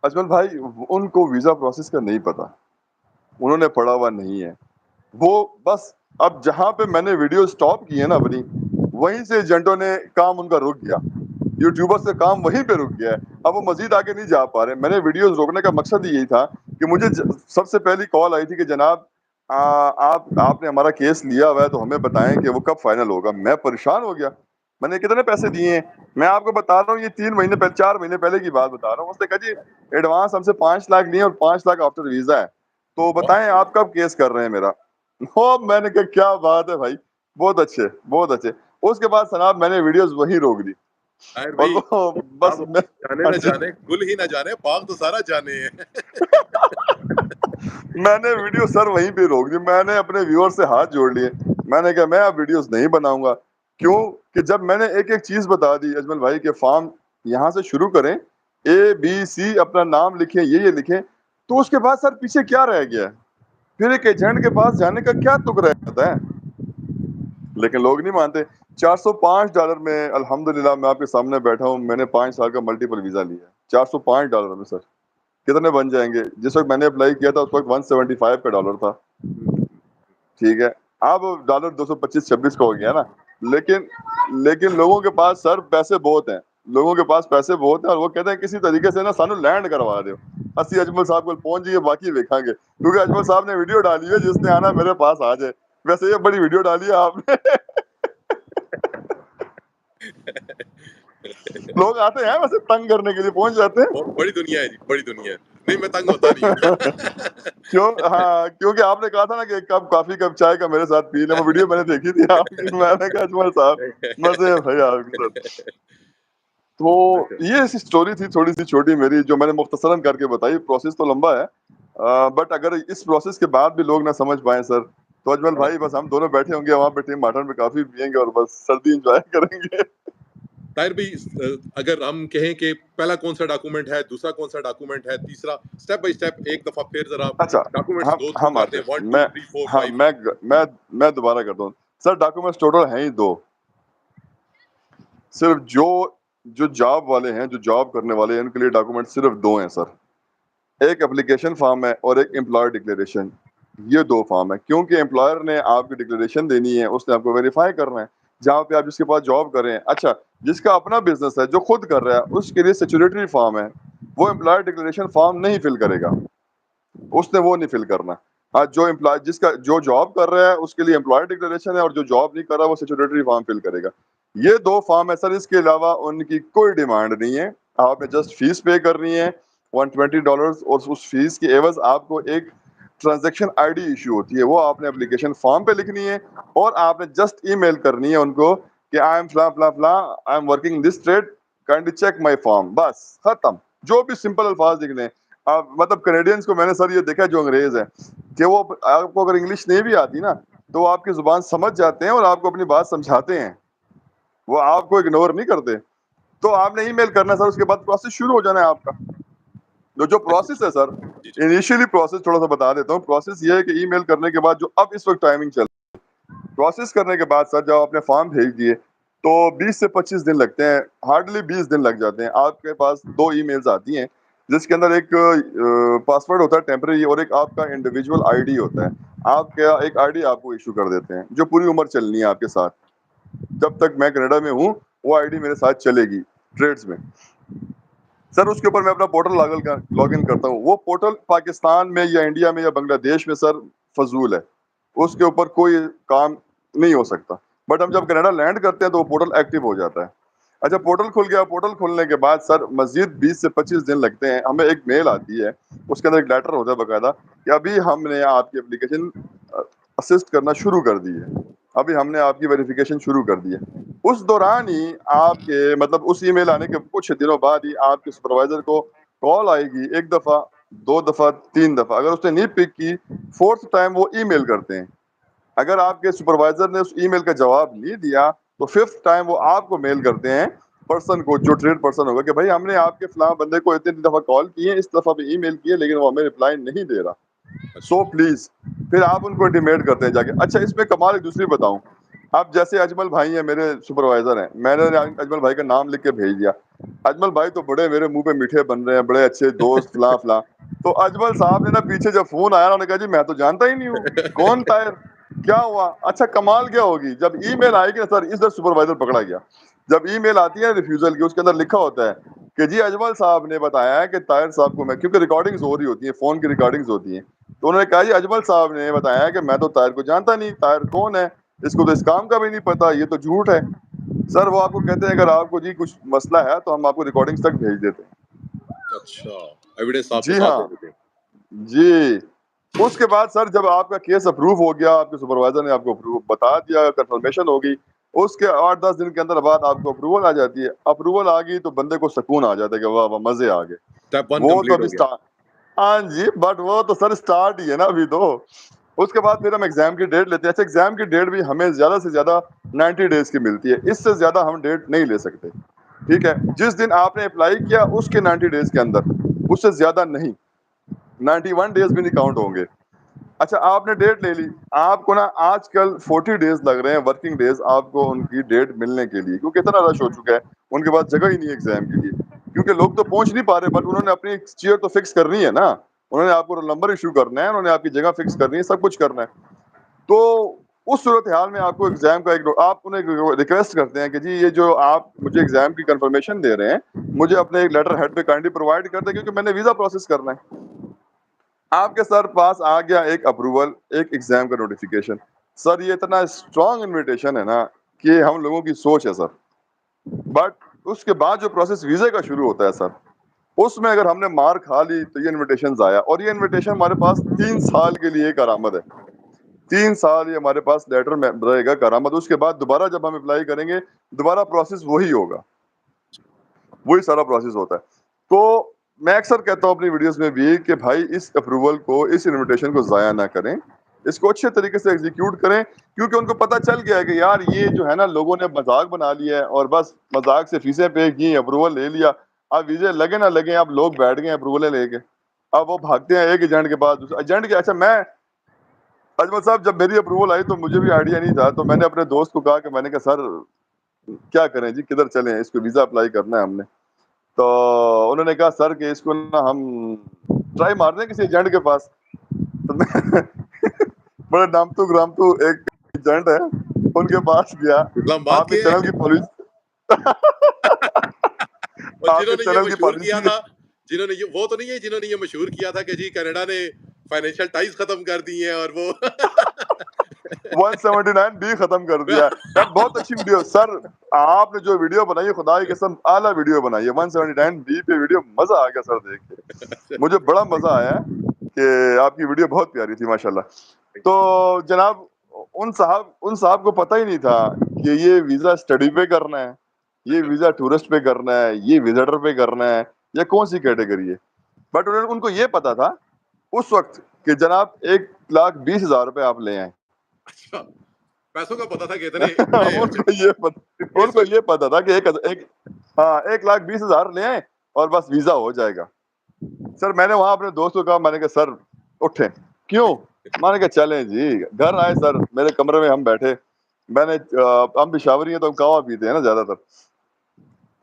اجمل بھائی, ان کو ویزا پروسیس کا نہیں پتا, انہوں نے پڑھا ہوا نہیں ہے. وہ بس اب جہاں پہ میں نے ویڈیو سٹاپ کی ہے نا اپنی, وہیں سے ایجنٹوں نے کام ان کا رک گیا, یوٹیوبر سے کام وہیں پہ رک گیا ہے. اب وہ مزید آگے نہیں جا پا رہے. میں نے ویڈیوز روکنے کا مقصد یہی تھا کہ مجھے سب سے پہلی کال آئی تھی کہ جناب آپ نے ہمارا کیس لیا ہوا ہے, تو ہمیں بتائیں کہ وہ کب فائنل ہوگا. میں پریشان ہو گیا, میں نے کتنے پیسے دیے ہیں, میں آپ کو بتا رہا ہوں یہ 3 مہینے پہلے 4 مہینے پہلے کی بات بتا رہا ہوں. اس نے کہا جی ایڈوانس ہم سے 5 لاکھ لیے اور 5 لاکھ آفٹر ویزا ہے, تو بتائیں آپ کب کیس کر رہے ہیں میرا. میں نے کہا کیا بات ہے بھائی, بہت اچھے بہت اچھے. اس کے بعد سناب میں نے ویڈیوز وہیں روک دی, طاہر اور بھائی وہ بس آپ جانے نہ جانے, گل ہی نہ جانے, باغ تو سارا جانے ہیں. میں نے ویڈیو سر وہیں پہ روک دی. میں نے اپنے ویور سے ہاتھ جوڑ لیے, میں نے کہا میں اب ویڈیوز نہیں بناؤں گا. کیوں کہ جب میں نے ایک ایک چیز بتا دی اجمل بھائی کہ فارم یہاں سے شروع کریں, ABC اپنا نام لکھیں, یہ لکھیں, تو اس کے بعد سر پیچھے کیا رہ گیا, پھر ایک ایجنٹ کے پاس جانے کا کیا تک رہ جاتا ہے. لیکن لوگ نہیں مانتے. $405 میں الحمدللہ میں آپ کے سامنے بیٹھا ہوں, میں نے 5 سال کا ملٹیپل ویزا لیا ہے. $405 میں سر کتنے بن جائیں گے. جس وقت میں نے اپلائی کیا تھا اس وقت $175 تھا, ٹھیک ہے, اب ڈالر 225-26 کا ہو گیا نا. لیکن لوگوں کے پاس سر پیسے بہت ہیں, لوگوں کے پاس پیسے بہت ہیں, اور وہ کہتے ہیں کسی طریقے سے نا سانو لینڈ کروا دو. اسی اجمل صاحب کو پہنچ جائیے, باقی دیکھیں گے, کیونکہ اجمل صاحب نے ویڈیو ڈالی ہے جس نے آنا میرے پاس آ جائے. ویسے یہ بڑی ویڈیو ڈالی ہے آپ نے. لوگ آتے ہیں ویسے تنگ کرنے کے لیے, پہنچ جاتے ہیں. بڑی دنیا ہے جی, بڑی دنیا ہے. نہیں میں تنگ ہوتا نہیں ہوں. ہاں کیونکہ آپ نے کہا تھا نا کہ کب کافی کب چائے کا میرے ساتھ پی لیں, وہ ویڈیو میں نے دیکھی تھی آپ کی. میں نے کہا اجمل صاحب مزے ہیں بھائی آپ کے ساتھ. تو یہ اسٹوری تھی تھوڑی سی چھوٹی میری, جو میں نے مختصراً کر کے بتائی. پروسیس تو لمبا ہے, بٹ اگر اس پروسیس کے بعد بھی لوگ نہ سمجھ پائیں سر, تو اجمل بھائی بس ہم دونوں بیٹھے ہوں گے وہاں پہ ٹیم مارٹن میں, کافی پیئیں گے اور بس سردی انجوائے کریں گے. طاہر بھائی اگر ہم کہیں کہ پہلا کون سا ڈاکومنٹ ہے, دوسرا کون سا ڈاکومنٹ ہے, تیسرا, اسٹیپ بائی اسٹیپ ایک دفعہ پھر ذرا اچھا ڈاکومنٹس گو تھرو ہم کر آتے دیں, 1 ہیں, 2 3 4 ہاں 5. میں دوبارہ کرتا ہوں سر. ڈاکومنٹس ٹوٹل ہیں ہی 2. صرف جو جاب والے ہیں, جو جاب کرنے والے ہیں, ان کے لیے ڈاکومنٹ صرف 2 ہیں سر. ایک اپلیکیشن فارم ہے اور ایک امپلائر ڈکلیریشن. یہ 2 فارم ہے, کیونکہ امپلائر نے آپ کی ڈکلیریشن دینی ہے, اس نے آپ کو ویریفائی کرنا ہے جہاں پہ آپ جس کے پاس جاب کر رہے ہیں. اچھا جس کا اپنا بزنس ہے, جو خود کر رہا ہے, اس کے لیے سیچوریٹری فارم ہے, وہ امپلائر ڈکلیریشن فارم نہیں فل کرے گا, اس نے وہ نہیں فل کرنا. ہاں جس کا جو جاب کر رہا ہے اس کے لیے امپلائر ڈکلیریشن ہے, اور جو جاب نہیں کر رہا وہ سیچوریٹری فارم فل کرے گا. یہ 2 فارم ہے سر, اس کے علاوہ ان کی کوئی ڈیمانڈ نہیں ہے. آپ نے جسٹ فیس پے کرنی ہے $120, اور اس فیس کے عوض آپ کو ایک ٹرانزیکشن ID ایشو ہوتی ہے, وہ آپ نے اپلیکیشن فارم پہ لکھنی ہے, اور آپ نے جسٹ ای میل کرنی ہے ان کو کہ آئی ایم فلاں فلاں فلاں, I am working this trade, kindly check my form. بس ختم. جو بھی سمپل الفاظ لکھنے ہیں. مطلب کینیڈینس کو میں نے سر یہ دیکھا جو انگریز ہیں کہ وہ آپ کو اگر انگلش نہیں بھی آتی نا تو وہ آپ کی زبان سمجھ جاتے ہیں اور آپ کو اپنی بات سمجھاتے ہیں, وہ آپ کو اگنور نہیں کرتے. تو آپ نے ای میل کرنا ہے سر, اس کے بعد پروسیس شروع ہو جانا ہے آپ کا. جو پروسیس ہے سر, جی جی انیشیلی پروسیس تھوڑا سا بتا دیتا ہوں. پروسیس یہ ہے کہ ای میل کرنے کے بعد جو اب اس وقت ٹائمنگ چل رہی ہے, پروسیس کرنے کے بعد سر جب آپ نے فارم بھیج دیے تو 20 سے 25 دن لگتے ہیں, ہارڈلی 20 دن لگ جاتے ہیں. آپ کے پاس 2 ای میلز آتی ہیں جس کے اندر ایک پاسورڈ ہوتا ہے ٹیمپرری اور ایک آپ کا انڈیویجول آئی ڈی ہوتا ہے. آپ کا ایک آئی ڈی آپ کو ایشو کر دیتے ہیں جو پوری عمر چلنی ہے آپ کے ساتھ. جب تک میں کینیڈا میں ہوں وہ آئی ڈی میرے ساتھ چلے گی ٹریڈز میں. سر اس کے اوپر میں اپنا پورٹل لاگ ان کرتا ہوں. وہ پورٹل پاکستان میں یا انڈیا میں یا بنگلہ دیش میں سر فضول ہے, اس کے اوپر کوئی کام نہیں ہو سکتا. بٹ ہم جب کینیڈا لینڈ کرتے ہیں تو وہ پورٹل ایکٹیو ہو جاتا ہے. اچھا پورٹل کھل گیا, پورٹل کھلنے کے بعد سر مزید 20 سے 25 دن لگتے ہیں. ہمیں ایک میل آتی ہے, اس کے اندر ایک لیٹر ہوتا ہے باقاعدہ کہ ابھی ہم نے آپ کی اپلیکیشن اسسٹ کرنا شروع کر دی ہے, ابھی ہم نے آپ کی ویریفیکیشن شروع کر دی ہے. اس دوران ہی آپ کے مطلب اس ای میل آنے کے کچھ دنوں بعد ہی آپ کے سپروائزر کو کال آئے گی, 1 دفعہ 2 دفعہ 3 دفعہ. اگر اس نے نہیں پک کی 4تھ ٹائم وہ ای میل کرتے ہیں. اگر آپ کے سپروائزر نے اس ای میل کا جواب نہیں دیا تو 5th ٹائم وہ آپ کو میل کرتے ہیں پرسن کو, جو ٹریڈ پرسن ہوگا, کہ بھائی ہم نے آپ کے فلاں بندے کو اتنی دفعہ کال کی ہے, اس دفعہ بھی ای میل کی ہے لیکن وہ ہمیں رپلائی نہیں دے رہا, سو پلیز. پھر آپ ان کو انٹیمیٹ کرتے ہیں جا کے. اچھا اس میں کمال ایک دوسری بتاؤں, اب جیسے اجمل بھائی ہیں میرے سپروائزر ہیں, میں نے اجمل بھائی کا نام لکھ کے بھیج دیا. اجمل بھائی تو بڑے میرے منہ پہ میٹھے بن رہے ہیں, بڑے اچھے دوست فلاں فلاں. تو اجمل صاحب نے نا پیچھے جب فون آیا انہوں نے کہا جی میں تو جانتا ہی نہیں ہوں کون طاہر, کیا ہوا. اچھا کمال کیا ہوگی, جب ای میل آئے گی سر ادھر سپروائزر پکڑا گیا. جب ای میل آتی ہے ریفیوزل کی, اس کے اندر لکھا ہوتا ہے کہ جی اجمل صاحب نے بتایا ہے کہ طاہر صاحب کو, میں کیونکہ ریکارڈنگز ہو رہی ہوتی ہیں, فون کی ریکارڈنگز ہوتی ہیں, تو انہوں نے کہا جی اجمل صاحب نے بتایا ہے کہ میں تو طاہر کو جانتا نہیں, طاہر کون ہے, اس کو تو اس کام کا بھی نہیں پتا, یہ تو جھوٹ ہے. سر وہ آپ کو کہتے ہیں اگر آپ کو جی کچھ مسئلہ ہے تو ہم آپ کو ریکارڈنگز تک بھیج دیتے ہیں. اچھا ایویڈنس آپ کے جی ساتھ ہاں دے دیتے ہیں. جی. اس کے بعد سر جب آپ کا کیس اپروو ہو گیا, آپ کے سپروائزر نے آپ کو اپروو بتا دیا, کنفرمیشن ہوگی, اس کے 8-10 دن کے اندر بعد آپ کو اپروول آ جاتی ہے. اپروول آ گئی تو بندے کو سکون آ جاتا ہے کہ واہ واہ مزے آ گئے. اسٹیپ 1 وہ تو کمپلیٹ ابھی ہو گیا. ہاں جی, بٹ وہ تو سر اسٹارٹ ہی ہے نا ابھی تو. اس کے بعد پھر ہم ایگزام کی ڈیٹ لیتے ہیں. اچھا ایگزام کی ڈیٹ بھی ہمیں زیادہ سے زیادہ 90 ڈیز کی ملتی ہے, اس سے زیادہ ہم ڈیٹ نہیں لے سکتے. ٹھیک ہے, جس دن آپ نے اپلائی کیا اس کے 90 ڈیز کے اندر, اس سے زیادہ نہیں. 91 ڈیز بھی نہیں کاؤنٹ ہوں گے. اچھا آپ نے ڈیٹ لے لی, آپ کو نا آج کل 40 ڈیز لگ رہے ہیں ورکنگ ڈیز آپ کو ان کی ڈیٹ ملنے کے لیے, کیونکہ اتنا رش ہو چکا ہے, ان کے پاس جگہ ہی نہیں ہے ایگزام کے لیے. کیونکہ لوگ تو پہنچ نہیں پا رہے, بٹ انہوں نے اپنی چیئر تو فکس کرنی ہے نا, انہوں نے آپ کو رول نمبر ایشو کرنا ہے, انہوں نے آپ کی جگہ فکس کرنی ہے, سب کچھ کرنا ہے. تو اس صورتحال میں آپ کو ایگزام کا آپ انہیں ریکویسٹ کرتے ہیں کہ جی یہ جو آپ مجھے ایگزام کی کنفرمیشن دے رہے ہیں مجھے اپنے ایک لیٹر ہیڈ پہ کائنڈلی پرووائڈ کر دیں, کیونکہ میں نے ویزا پروسیس کرنا ہے. آپ کے سر پاس آ گیا ایک اپروول, ایک ایگزام کا نوٹیفیکیشن. سر یہ اتنا اسٹرانگ انویٹیشن ہے نا کہ ہم لوگوں کی سوچ ہے سر. بٹ اس کے بعد جو پروسیس ویزے کا شروع ہوتا ہے سر, اس میں اگر ہم نے مار کھا لی تو یہ انویٹیشن آیا, اور یہ انویٹیشن ہمارے پاس 3 سال کے لیے کارآمد ہے. 3 سال یہ ہمارے پاس لیٹر میں رہے گا کارآمد. اس کے بعد دوبارہ جب ہم اپلائی کریں گے دوبارہ پروسیس وہی ہوگا, وہی سارا پروسیس ہوتا ہے. تو میں اکثر کہتا ہوں اپنی ویڈیوز میں بھی کہ بھائی اس اپروول کو, اس انویٹیشن کو ضائع نہ کریں, اس کو اچھے طریقے سے ایگزیکیوٹ کریں. کیونکہ ان کو پتہ چل گیا ہے کہ یار یہ جو ہے نا لوگوں نے مذاق بنا لیا ہے, اور بس مذاق سے فیسیں پے کی, اپروول لے لیا, اب ویزے لگے نہ لگے اب لوگ بیٹھ گئے اپروولیں لے کے, اب وہ بھاگتے ہیں ایک ایجنٹ کے بعد ایجنٹ کے. اچھا میں اجمل صاحب جب میری اپروول آئی تو مجھے بھی آئیڈیا نہیں تھا, تو میں نے اپنے دوست کو کہا کہ میں نے کہا سر کیا کریں جی, کدھر چلیں, اس کو ویزا اپلائی کرنا ہے ہم نے. تو انہوں نے کہا سر کہ اس کو نا ہم ٹرائی مار دیں کسی ایجنٹ کے پاس. تو میں بڑے نامتو گرامتو ایک ایجنٹ ہے ان کے پاس گیا. اسلام آباد آپ کے کے چینل کی پالیسی اور آپ جنہوں کے نے یہ چینل کی مشہور کیا پالیسی تھا, جنہوں نے یہ وہ تو نہیں ہے جنہوں نے یہ مشہور کیا تھا کہ جی کینیڈا نے فائنینشیل ٹائز ختم کر دی ہیں اور وہ 179 بھی ختم کر دیا. یار بہت اچھی ویڈیو سر, آپ نے جو ویڈیو بنائی ہے خدا کی قسم اعلیٰ ویڈیو بنائی ہے. 179 بی پہ ویڈیو مزہ آ گیا سر دیکھ کے, مجھے بڑا مزہ آیا کہ آپ کی ویڈیو بہت پیاری تھی ماشاءاللہ. تو جناب ان صاحب کو پتہ ہی نہیں تھا کہ یہ ویزا اسٹڈی پہ کرنا ہے, یہ ویزا ٹورسٹ پہ کرنا ہے, یہ وزٹر پہ کرنا ہے, یا کون سی کیٹیگری ہے. بٹ ان کو یہ پتا تھا اس وقت کہ جناب 1,20,000 آپ لے آئیں. اچھا پیسوں کا پتا تھا کہ اتنے اتنے ان کو یہ پتا تھا کہ 1,20,000 لے آئیں اور بس ویزا ہو جائے گا. سر میں نے وہاں اپنے دوست کو کہا, میں نے کہا سر اٹھیں. کیوں؟ میں نے کہا چلیں جی. گھر آئے سر, میرے کمرے میں ہم بیٹھے, میں نے ہم پشاوری ہیں تو ہم کہوا پیتے ہیں نا زیادہ تر,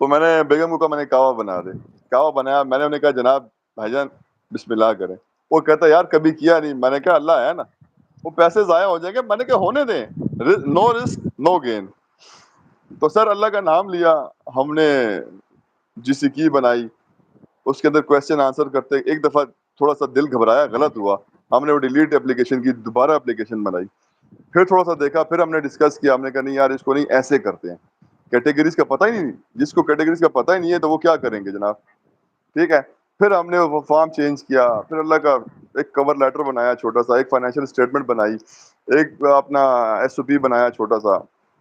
تو میں نے بیگم کو کہا میں نے کہوا بنا دے. کہوا بنایا, میں نے انہیں کہا جناب بھائی جان بسم اللہ کریں. وہ کہتا یار کبھی کیا نہیں. میں نے کہا اللہ ہے نا, وہ پیسے ضائع ہو جائیں گے. میں نے کہا ہونے دیں, نو رسک نو گین. تو سر اللہ کا نام لیا, ہم نے جی سی کی بنائی, اس کے اندر کویشچن آنسر کرتے. ایک دفعہ تھوڑا سا دل گھبرایا, غلط ہوا, ہم نے وہ ڈیلیٹ اپلیکیشن کی, دوبارہ اپلیکیشن بنائی. پھر تھوڑا سا دیکھا, پھر ہم نے ڈسکس کیا, ہم نے کہا نہیں یار اس کو نہیں ایسے کرتے ہیں, کیٹیگریز کا پتہ ہی نہیں. جس کو کیٹیگریز کا پتہ ہی نہیں ہے تو وہ کیا کریں گے جناب. ٹھیک ہے, پھر ہم نے وہ فارم چینج کیا, پھر اللہ کا ایک کور لیٹر بنایا چھوٹا سا, ایک فائنینشیل اسٹیٹمنٹ بنائی, ایک اپنا ایس او پی بنایا چھوٹا سا,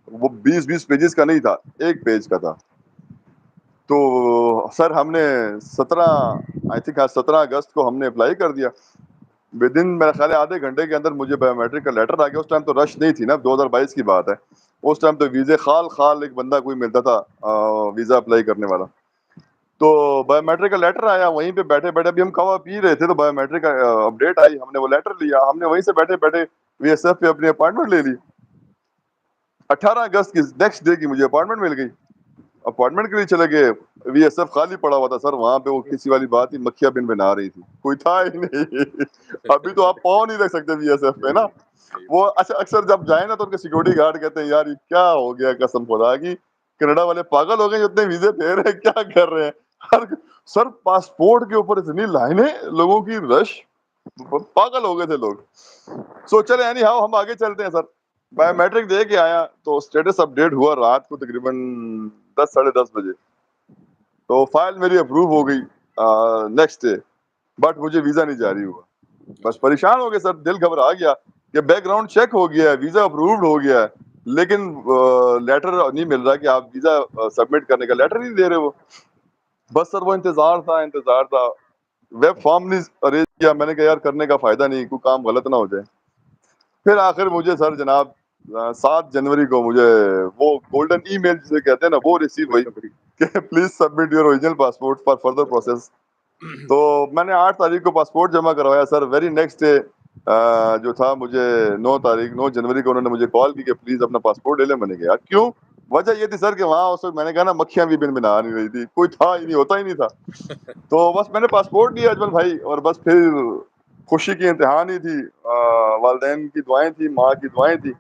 وہ 20 پیجز کا نہیں تھا, 1 پیج کا تھا. تو سر ہم نے 17 اگست کو ہم نے اپلائی کر دیا. ود ان میرا خیال ہے آدھے گھنٹے کے اندر مجھے بایو میٹرک کا لیٹر آ گیا. اس ٹائم تو رش نہیں تھی نا, 2022 کی بات ہے. اس ٹائم تو ویزے خال ایک بندہ کوئی ملتا تھا ویزا اپلائی کرنے والا. تو بایو میٹرک کا لیٹر آیا, وہیں پہ بیٹھے بیٹھے, ابھی ہم کہوا پی رہے تھے تو بایو میٹرک کا اپڈیٹ آئی, ہم نے وہ لیٹر لیا, ہم نے وہیں سے بیٹھے بیٹھے وی ایس ایف پہ اپنی اپائنٹمنٹ لے لی. 18 اگست کی نیکسٹ ڈے کی مجھے اپائنٹمنٹ مل گئی. اپائنٹمنٹ کے لیے چلے گئے, وی ایس ایف خالی پڑا ہوا تھا سر. وہاں پہ وہ کسی والی بات ہی, مکھیاں بن بنا رہی تھی, کوئی تھا ہی نہیں. ابھی تو آپ پاؤں نہیں رکھ سکتے وی ایس ایف پہ نا. وہ اکثر جب جائیں نا تو ان کے سیکورٹی گارڈ کہتے ہیں یار یہ کیا ہو گیا, قسم خدا کی کینیڈا والے پاگل ہو گئے جو اتنے ویزے دے رہے ہیں, کیا کر رہے ہیں. سر پاسپورٹ کے اوپر اتنی لائنیں, لوگوں کی رش, پاگل ہو گئے تھے لوگ. سو چلے اینی ہاؤ ہم آگے چلتے ہیں سر. بایو میٹرک دے کے آیا تو اسٹیٹس اپڈیٹ ہوا رات کو تقریباً 10 10:30 بجے. تو فائل میری اپروو ہو گئی نیکسٹ ڈے, بٹ مجھے ویزا نہیں جاری ہوا. بس پریشان ہو گئے سر, دل گھبرا گیا کہ بیک گراؤنڈ چیک ہو گیا ہے, ویزا اپرووڈ ہو گیا ہے, لیکن لیٹر نہیں مل رہا کہ آپ ویزا سبمٹ کرنے کا لیٹر نہیں دے رہے وہ. بس سر وہ انتظار تھا. ویب فارم نہیں ارینج کیا, میں نے کہا یار کرنے کا فائدہ نہیں, کوئی کام غلط نہ ہو جائے. پھر آخر مجھے سر جناب 7 جنوری کو مجھے وہ گولڈن ای میل جسے کہتے ہیں نا وہ ریسیو ہوئی کہ please submit your original passport for further process. تو میں نے 8 تاریخ کو پاسپورٹ جمع کروایا سر. ویری نیکسٹ ڈے جو تھا مجھے 9 جنوری کو انہوں نے مجھے کال کی کہ پلیز اپنا پاسپورٹ لے لیں. میں نے کہا یار کیوں؟ وجہ یہ تھی سر کہ وہاں اس وقت میں نے کہا نا مکھیاں بھی بن بنا نہیں رہی تھی, کوئی تھا ہی نہیں, ہوتا ہی نہیں تھا. تو بس میں نے پاسپورٹ لیا اجمل بھائی, اور بس پھر خوشی کی انتہا نہیں تھی. والدین کی دعائیں تھی, ماں کی دعائیں تھی.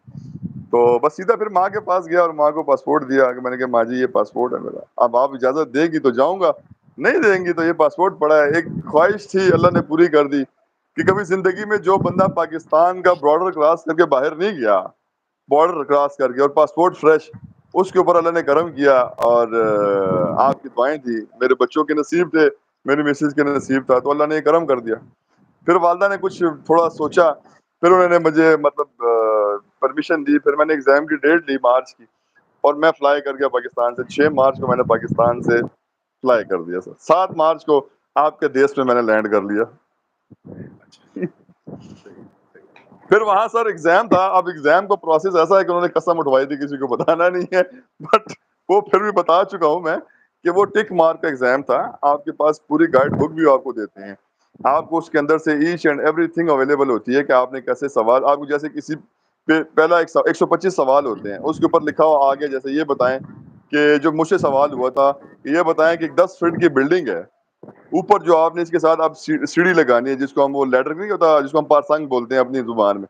تو بس سیدھا پھر ماں کے پاس گیا اور ماں کو پاسپورٹ دیا کہ میں نے کہا ماں جی یہ پاسپورٹ ہے میرا, اب آپ اجازت دے گی تو جاؤں گا, نہیں دیں گی تو یہ پاسپورٹ پڑا ہے. ایک خواہش تھی اللہ نے پوری کر دی کہ کبھی زندگی میں جو بندہ پاکستان کا بارڈر کراس کر کے باہر نہیں گیا, بارڈر کراس کر کے اور پاسپورٹ فریش, اس کے اوپر اللہ نے کرم کیا. اور آپ کی دعائیں تھی, میرے بچوں کے نصیب تھے, میری مسز کے نصیب تھا, تو اللہ نے یہ کرم کر دیا. پھر والدہ نے کچھ تھوڑا سوچا, پھر انہوں نے مجھے مطلب پرمیشن دی. پھر میں نے ایگزام کی ڈیٹ لی مارچ کی, اور میں فلائی کر گیا پاکستان سے. 6 مارچ کو میں نے پاکستان سے فلائی کر دیا سر. 7 مارچ کو آپ کے دیش میں نے لینڈ کر لیا. پھر وہاں سر ایگزام تھا. اب ایگزام کا پروسیس ایسا ہے کہ انہوں نے قسم اٹھوائی تھی, کسی کو بتانا نہیں ہے, بٹ وہ پھر بھی بتا چکا ہوں میں کہ وہ ٹک مارک کا ایگزام تھا. آپ کے پاس پوری گائیڈ بک بھی آپ کو دیتے ہیں, آپ کو اس کے اندر سے each and everything available ہوتی ہے کہ آپ نے کیسے سوال, آپ کو جیسے کسی پہلا 125 سوال ہوتے ہیں, اس کے اوپر لکھا ہوا آگے جیسے یہ بتائیں کہ جو مجھ سے سوال ہوا تھا کہ یہ بتائیں کہ 10 فٹ کی بلڈنگ ہے, اوپر جو آپ نے اس کے ساتھ آپ سیڑھی لگانی ہے, جس کو ہم وہ لیڈر نہیں ہوتا, جس کو ہم پارسنگ بولتے ہیں اپنی زبان میں,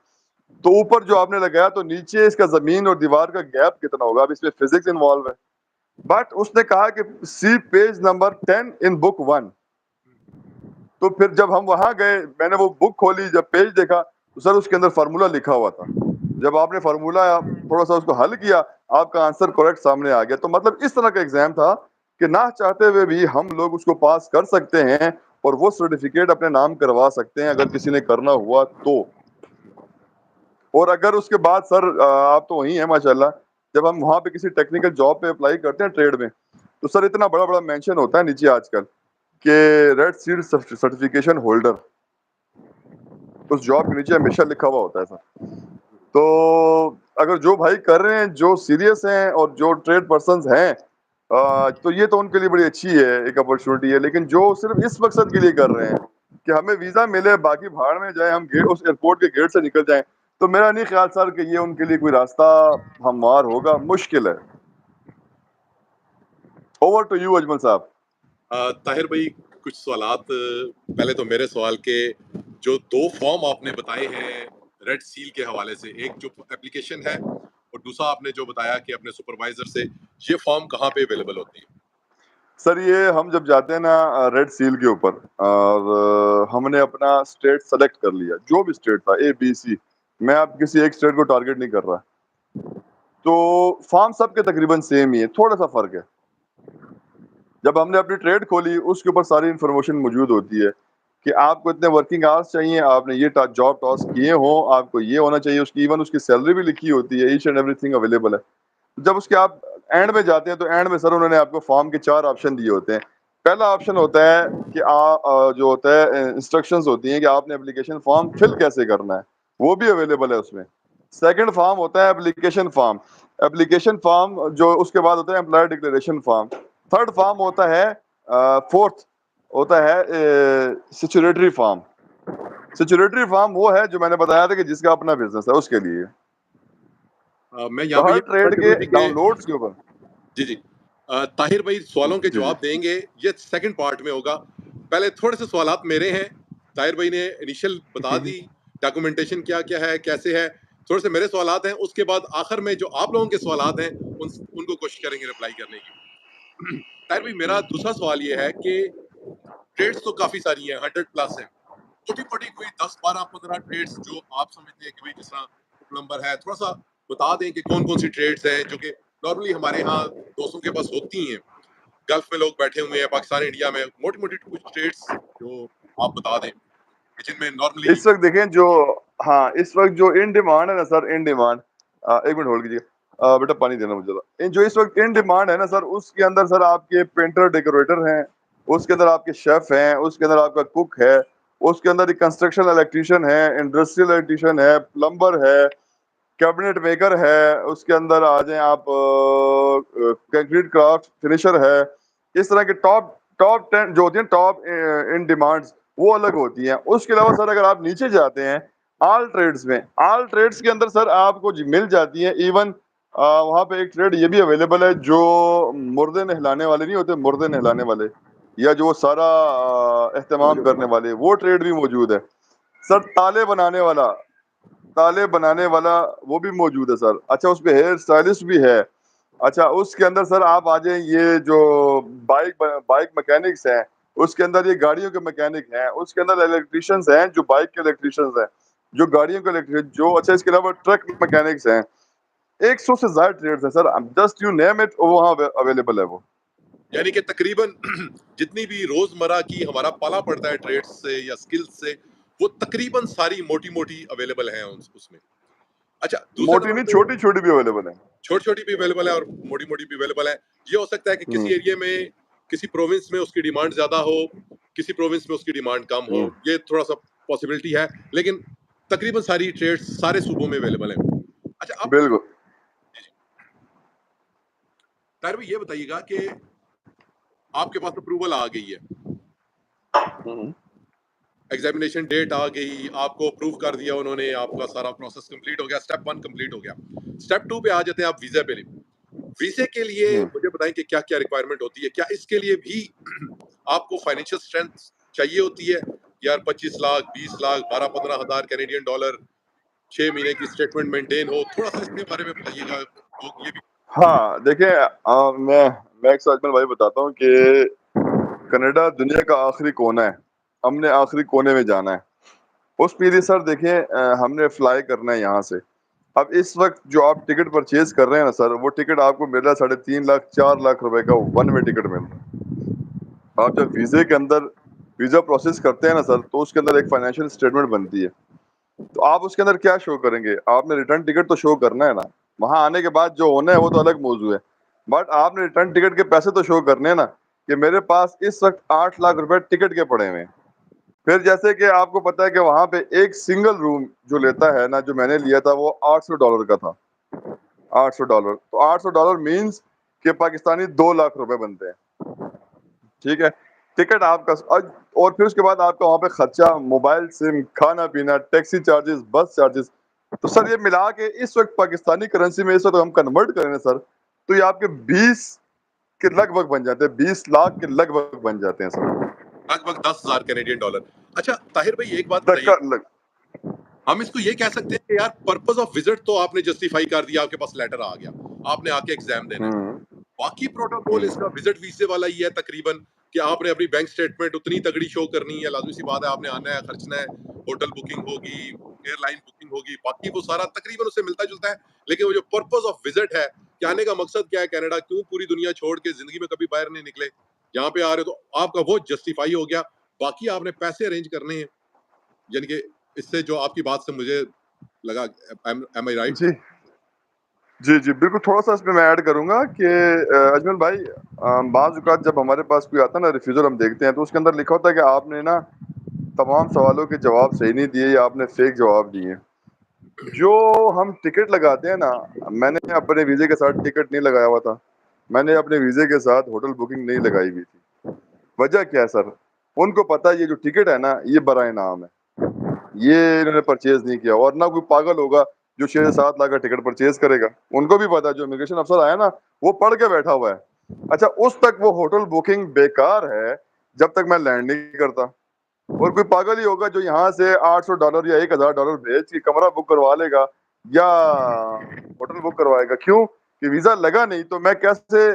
تو اوپر جو آپ نے لگایا تو نیچے اس کا زمین اور دیوار کا گیپ کتنا ہوگا. اب اس میں فزکس انوالو ہے. بٹ اس نے کہا کہ سی پیج نمبر 10 ان بک 1. تو پھر جب ہم وہاں گئے, میں نے وہ بک کھولی, جب پیج دیکھا تو سر اس کے اندر فارمولا لکھا ہوا تھا. جب آپ نے فارمولا تھوڑا سا اس کو حل کیا, آپ کا آنسر کریکٹ سامنے آ گیا. تو مطلب اس طرح کا ایگزام تھا کہ نہ چاہتے ہوئے بھی ہم لوگ اس کو پاس کر سکتے ہیں, اور وہ سرٹیفکیٹ اپنے نام کروا سکتے ہیں اگر کسی نے کرنا ہوا تو. اور اگر اس کے بعد سر آپ تو وہیں ہیں ماشاءاللہ, جب ہم وہاں پہ کسی ٹیکنیکل جاب پہ اپلائی کرتے ہیں ٹریڈ میں, تو سر اتنا بڑا بڑا مینشن ہوتا ہے نیچے آج کل کہ ریڈ سیل سرٹیفکیشن ہولڈر اس جاب کے نیچے ہمیشہ لکھا ہوا ہوتا ہے سر. تو اگر جو بھائی کر رہے ہیں, جو سیریس ہیں اور جو ٹریڈ پرسنز ہیں, تو یہ تو ان کے لیے بڑی اچھی ہے, ایک اپرچونیٹی ہے. لیکن جو صرف اس مقصد کے لیے کر رہے ہیں کہ ہمیں ویزا ملے, باقی بھاڑ میں جائیں, ہم اس ایئرپورٹ کے گیٹ سے نکل جائیں, تو میرا نہیں خیال سر کہ یہ ان کے لیے کوئی راستہ ہموار ہوگا, مشکل ہے. اوور ٹو یو اجمل صاحب. طاہر بھائی کچھ سوالات. پہلے تو میرے سوال کے جو 2 فارم آپ نے بتائے ہیں ریڈ سیل کے حوالے سے, ایک جو اپلیکیشن ہے اور دوسرا آپ نے جو بتایا کہ اپنے سپروائزر سے, یہ فارم کہاں پہ اویلیبل ہوتی ہے؟ سر یہ ہم جب جاتے ہیں نا ریڈ سیل کے اوپر, اور ہم نے اپنا اسٹیٹ سلیکٹ کر لیا, جو بھی اسٹیٹ تھا اے بی سی, میں اب کسی ایک اسٹیٹ کو ٹارگیٹ نہیں کر رہا, تو فارم سب کے تقریباً سیم ہی ہے, تھوڑا سا فرق ہے. جب ہم نے اپنی ٹریڈ کھولی اس کے اوپر ساری انفارمیشن موجود ہوتی ہے کہ آپ کو اتنے ورکنگ آورس چاہیے, آپ نے یہ جاب ٹاسک کیے ہوں, آپ کو یہ ہونا چاہیے, اس کی ایون اس کی سیلری بھی لکھی ہوتی ہے, each and everything available ہے. جب اس کے آپ اینڈ میں جاتے ہیں تو اینڈ میں سر انہوں نے آپ کو فارم کے 4 آپشن دیے ہوتے ہیں. پہلا آپشن ہوتا ہے کہ جو ہوتا ہے انسٹرکشنز ہوتی ہیں کہ آپ نے اپلیکیشن فارم فل کیسے کرنا ہے, وہ بھی اویلیبل ہے اس میں. سیکنڈ فارم ہوتا ہے اپلیکیشن فارم. اپلیکیشن فارم جو اس کے بعد ہوتا ہے employer declaration form. Third form ہوتا ہے, فورتھ ہوتا ہے سیچوریٹری فارم. سیچوریٹری فارم وہ ہے جو میں نے بتایا تھا کہ جس کا اپنا بزنس ہے اس کے لیے. میں یہاں تو پہ ہر یہ ٹریڈ کے ڈاؤن لوڈ کے اوپر. جی طاہر بھائی سوالوں کے جی جواب دیں گے, یہ سیکنڈ پارٹ میں ہوگا. پہلے تھوڑے سے سوالات میرے ہیں. طاہر بھائی نے انیشیل بتا دی ڈاکومنٹیشن کیا کیا ہے, کیسے ہے. تھوڑے سے میرے سوالات ہیں, اس کے بعد آخر میں جو آپ لوگوں کے سوالات ہیں ان کو کوشش کریں گے رپلائی کرنے کی. طاہر بھائی میرا دوسرا سوال یہ ہے کہ ٹریڈس تو کافی ساری ہیں, 100+ ہیں. چھوٹی موٹی کوئی 10 12 15 ٹریڈس جو آپ سمجھتے ہیں کہ جس طرح پلمبر ہے, تھوڑا سا بتا دیں کہ کون کون سی ٹریڈس ہیں جو کہ نارملی ہمارے ہاں دوستوں کے پاس ہوتی ہیں. گلف میں لوگ بیٹھے ہوئے ہیں, پاکستان انڈیا میں, موٹی موٹی کچھ ٹریڈس جو آپ بتا دیں جن میں نارملی. اس وقت دیکھیں جو, ہاں اس وقت جو ان ڈیمانڈ ہے نا سر, ان ڈیمانڈ, ایک منٹ ہولڈ کیجیے بیٹا, پانی دینا مجھے. جو اس وقت ان ڈیمانڈ ہے نا سر, اس کے اندر سر آپ کے پینٹر ڈیکوریٹر ہیں, اس کے اندر آپ کے شیف ہیں, اس کے اندر آپ کا کوک ہے, اس کے اندر ایک کنسٹرکشن الیکٹریشین ہے, انڈسٹریل الیکٹریشین ہے, پلمبر ہے, کیبنٹ میکر ہے, اس کے اندر آ جائیں آپ کنکریٹ کرافٹ فنیشر ہے. اس طرح کے ٹاپ 10 جو ہوتی ہیں ٹاپ ان ڈیمانڈز, وہ الگ ہوتی ہیں. اس کے علاوہ سر اگر آپ نیچے جاتے ہیں آل ٹریڈز میں, آل ٹریڈز کے اندر سر آپ کو مل جاتی ہیں. ایون وہاں پہ ایک ٹریڈ یہ بھی اویلیبل ہے جو مردے نہلانے والے نہیں ہوتے, مردے نہلانے والے یا جو سارا اہتمام کرنے والے, وہ ٹریڈ بھی موجود ہے. سر تالے بنانے والا, تالے بنانے والا وہ بھی موجود ہے سر. اچھا اس پہ ہیئر اسٹائلسٹ بھی ہے. اچھا اس کے اندر سر آپ آ جائیں, یہ جو بائک میکینکس ہیں, اس کے اندر یہ گاڑیوں کے میکینک ہیں, اس کے اندر الیکٹریشینز ہیں جو بائک کے الیکٹریشینز ہیں, جو گاڑیوں کے الیکٹریشن جو, اچھا اس کے علاوہ ٹرک میکینکس ہیں. 100 سے زائد ٹریڈز ہیں سر, جسٹ یو نیم اٹ, وہاں اویلیبل ہے وہ. یعنی کہ تقریباً جتنی بھی روزمرہ کی ہمارا پالا پڑتا ہے ٹریڈ سے یا سکلز سے, وہ تقریباً ساری موٹی موٹی اویلیبل ہیں اس میں. اچھا دوسرے موٹی نمبر نہیں, پہ چھوٹی چھوٹی بھی اویلیبل ہیں. چھوٹی چھوٹی بھی اویلیبل ہے اور موٹی موٹی بھی اویلیبل ہے. یہ ہو سکتا ہے کہ کسی ایریا میں, کسی پروونس میں اس کی ڈیمانڈ زیادہ ہو, کسی پروونس میں اس کی ڈیمانڈ کم ہو, یہ تھوڑا سا پاسبلٹی ہے, لیکن تقریباً ساری ٹریڈ سارے صوبوں میں اویلیبل ہیں. اچھا اب بالکل. طاہر بھائی یہ بتائیے گا کہ آپ کے پاس اپروول آ گئی ہے, ایگزامینیشن ڈیٹ آ گئی, آپ کو اپروو کر دیا انہوں نے, آپ کا سارا پروسیس کمپلیٹ ہو گیا, اسٹیپ 1 کمپلیٹ ہو گیا. اسٹیپ 2 پہ آ جاتے ہیں آپ ویزا پہ. ویزے کے لیے مجھے بتائیں کہ کیا کیا ریکوائرمنٹ ہوتی ہے. کیا اس کے لیے بھی آپ کو فائنینشیل اسٹرینتھ چاہیے ہوتی ہے؟ یار 25 لاکھ 20 لاکھ 12-15 ہزار کینیڈین ڈالر 6 مہینے کی اسٹیٹمنٹ مینٹین ہو, تھوڑا سا اس کے بارے میں بتائیے گا. یہ بھی ہاں دیکھیں, میں ایک اجمل بھائی بتاتا ہوں کہ کینیڈا دنیا کا آخری کونا ہے, ہم نے آخری کونے میں جانا ہے. اس کے لیے سر دیکھیں, ہم نے فلائی کرنا ہے یہاں سے. اب اس وقت جو آپ ٹکٹ پرچیز کر رہے ہیں نا سر, وہ ٹکٹ آپ کو مل رہا ہے 3.5 لاکھ 4 لاکھ روپے کا ون وے ٹکٹ مل رہا ہے. آپ جب ویزے کے اندر ویزا پروسیس کرتے ہیں نا سر, تو اس کے اندر ایک فائنینشیل اسٹیٹمنٹ بنتی ہے. تو آپ اس کے اندر کیا شو کریں گے؟ آپ نے ریٹرن ٹکٹ تو شو کرنا ہے نا, وہاں آنے کے بعد جو ہونا ہے وہ تو الگ موضوع ہے, بٹ آپ نے ریٹرن ٹکٹ کے پیسے تو شو کرنے ہیں نا. کہ میرے پاس اس وقت 8 لاکھ روپے ٹکٹ کے پڑے ہوئے ہیں. پھر جیسے کہ آپ کو پتا ہے کہ وہاں پہ ایک سنگل روم جو لیتا ہے نا, جو میں نے لیا تھا وہ $800 کا تھا. $800 تو $800 مینس کہ پاکستانی 2 لاکھ روپے بنتے ہیں. ٹھیک ہے, ٹکٹ آپ کا, اور پھر اس کے بعد آپ کا وہاں پہ خرچہ, موبائل سم, کھانا پینا, ٹیکسی چارجز, بس چارجز. تو سر یہ ملا کے اس وقت پاکستانی کرنسی میں اس وقت ہم کنورٹ کریں سر, تو یہ آپ کے 20 کے لگ بھگ بن جاتے ہیں, 20 لاکھ کے لگ بھگ بن جاتے ہیں سر, لگ بھگ $10,000. اچھا طاہر بھائی ایک بات بتائیے, ہم اس کو یہ کہہ سکتے ہیں کہ یار پرپز آف وزٹ تو آپ نے جسٹیفائی کر دیا, آپ کے پاس لیٹر آ گیا, آپ نے آ کے ایگزام دینا ہے, باقی پروٹوکول اس کا وزٹ ویزے والا ہی ہے تقریباً, کہ آپ نے اپنی بینک سٹیٹمنٹ اتنی تگڑی شو کرنی ہے, لازمی سی بات ہے, آپ نے آنا ہے, خرچنا ہے, ہوٹل بکنگ ہوگی, ایئر لائن بکنگ ہوگی, باقی وہ سارا تقریباً اس سے ملتا جلتا ہے. لیکن وہ جو پرپز آف وزٹ ہے, کہ آنے کا مقصد کیا ہے کینیڈا, کیوں پوری دنیا چھوڑ کے زندگی میں کبھی باہر نہیں نکلے, یہاں پہ آ رہے, تو آپ کا وہ جسٹیفائی ہو گیا. باقی آپ نے پیسے ارینج کرنے ہیں, یعنی کہ اس سے جو آپ کی بات سے مجھے لگا, ایم آئی رائٹ؟ جی جی جی بالکل. تھوڑا سا اس میں ایڈ کروں گا کہ اجمل بھائی, بعض اوقات جب ہمارے پاس کوئی آتا ہے نا ریفیوزل, ہم دیکھتے ہیں تو اس کے اندر لکھا ہوتا ہے کہ آپ نے نا تمام سوالوں کے جواب صحیح نہیں دیے, یا آپ نے فیک جواب دیے. جو ہم ٹکٹ لگاتے ہیں نا, میں نے اپنے ویزے کے ساتھ ٹکٹ نہیں لگایا ہوا تھا, میں نے اپنے ویزے کے ساتھ ہوٹل بکنگ نہیں لگائی ہوئی تھی. وجہ کیا ہے سر, ان کو پتا ہے یہ جو ٹکٹ ہے نا یہ برائے نام ہے, یہ انہوں نے پرچیز نہیں کیا, اور نہ کوئی پاگل ہوگا جو 6-7 لاکھ کا ٹکٹ پرچیز کرے گا. ان کو بھی پتا ہے, جو امیگریشن افسر آیا نا وہ پڑھ کے بیٹھا ہوا ہے. اچھا اس تک وہ ہوٹل بکنگ بیکار ہے جب تک میں لینڈ نہیں کرتا. اور کوئی پاگل ہی ہوگا جو یہاں سے $800 یا $1,000 بھیج کے کمرہ بک کروا لے گا یا ہوٹل بک کروائے گا. کیوں کہ ویزا لگا نہیں, تو میں کیسے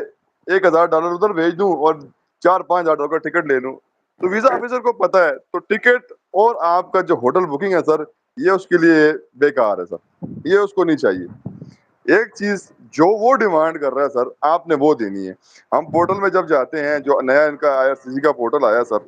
$1,000 ادھر بھیج دوں اور $4-5 ہزار کا ٹکٹ لے لوں. تو ویزا آفیسر کو پتا ہے, تو ٹکٹ اور آپ کا جو ہوٹل بکنگ ہے سر, یہ اس کے لیے بیکار ہے سر, یہ اس کو نہیں چاہیے. ایک چیز جو وہ ڈیمانڈ کر رہا ہے سر, آپ نے وہ دینی ہے. ہم پورٹل میں جب جاتے ہیں, جو نیا ان کا IRCC کا پورٹل آیا سر,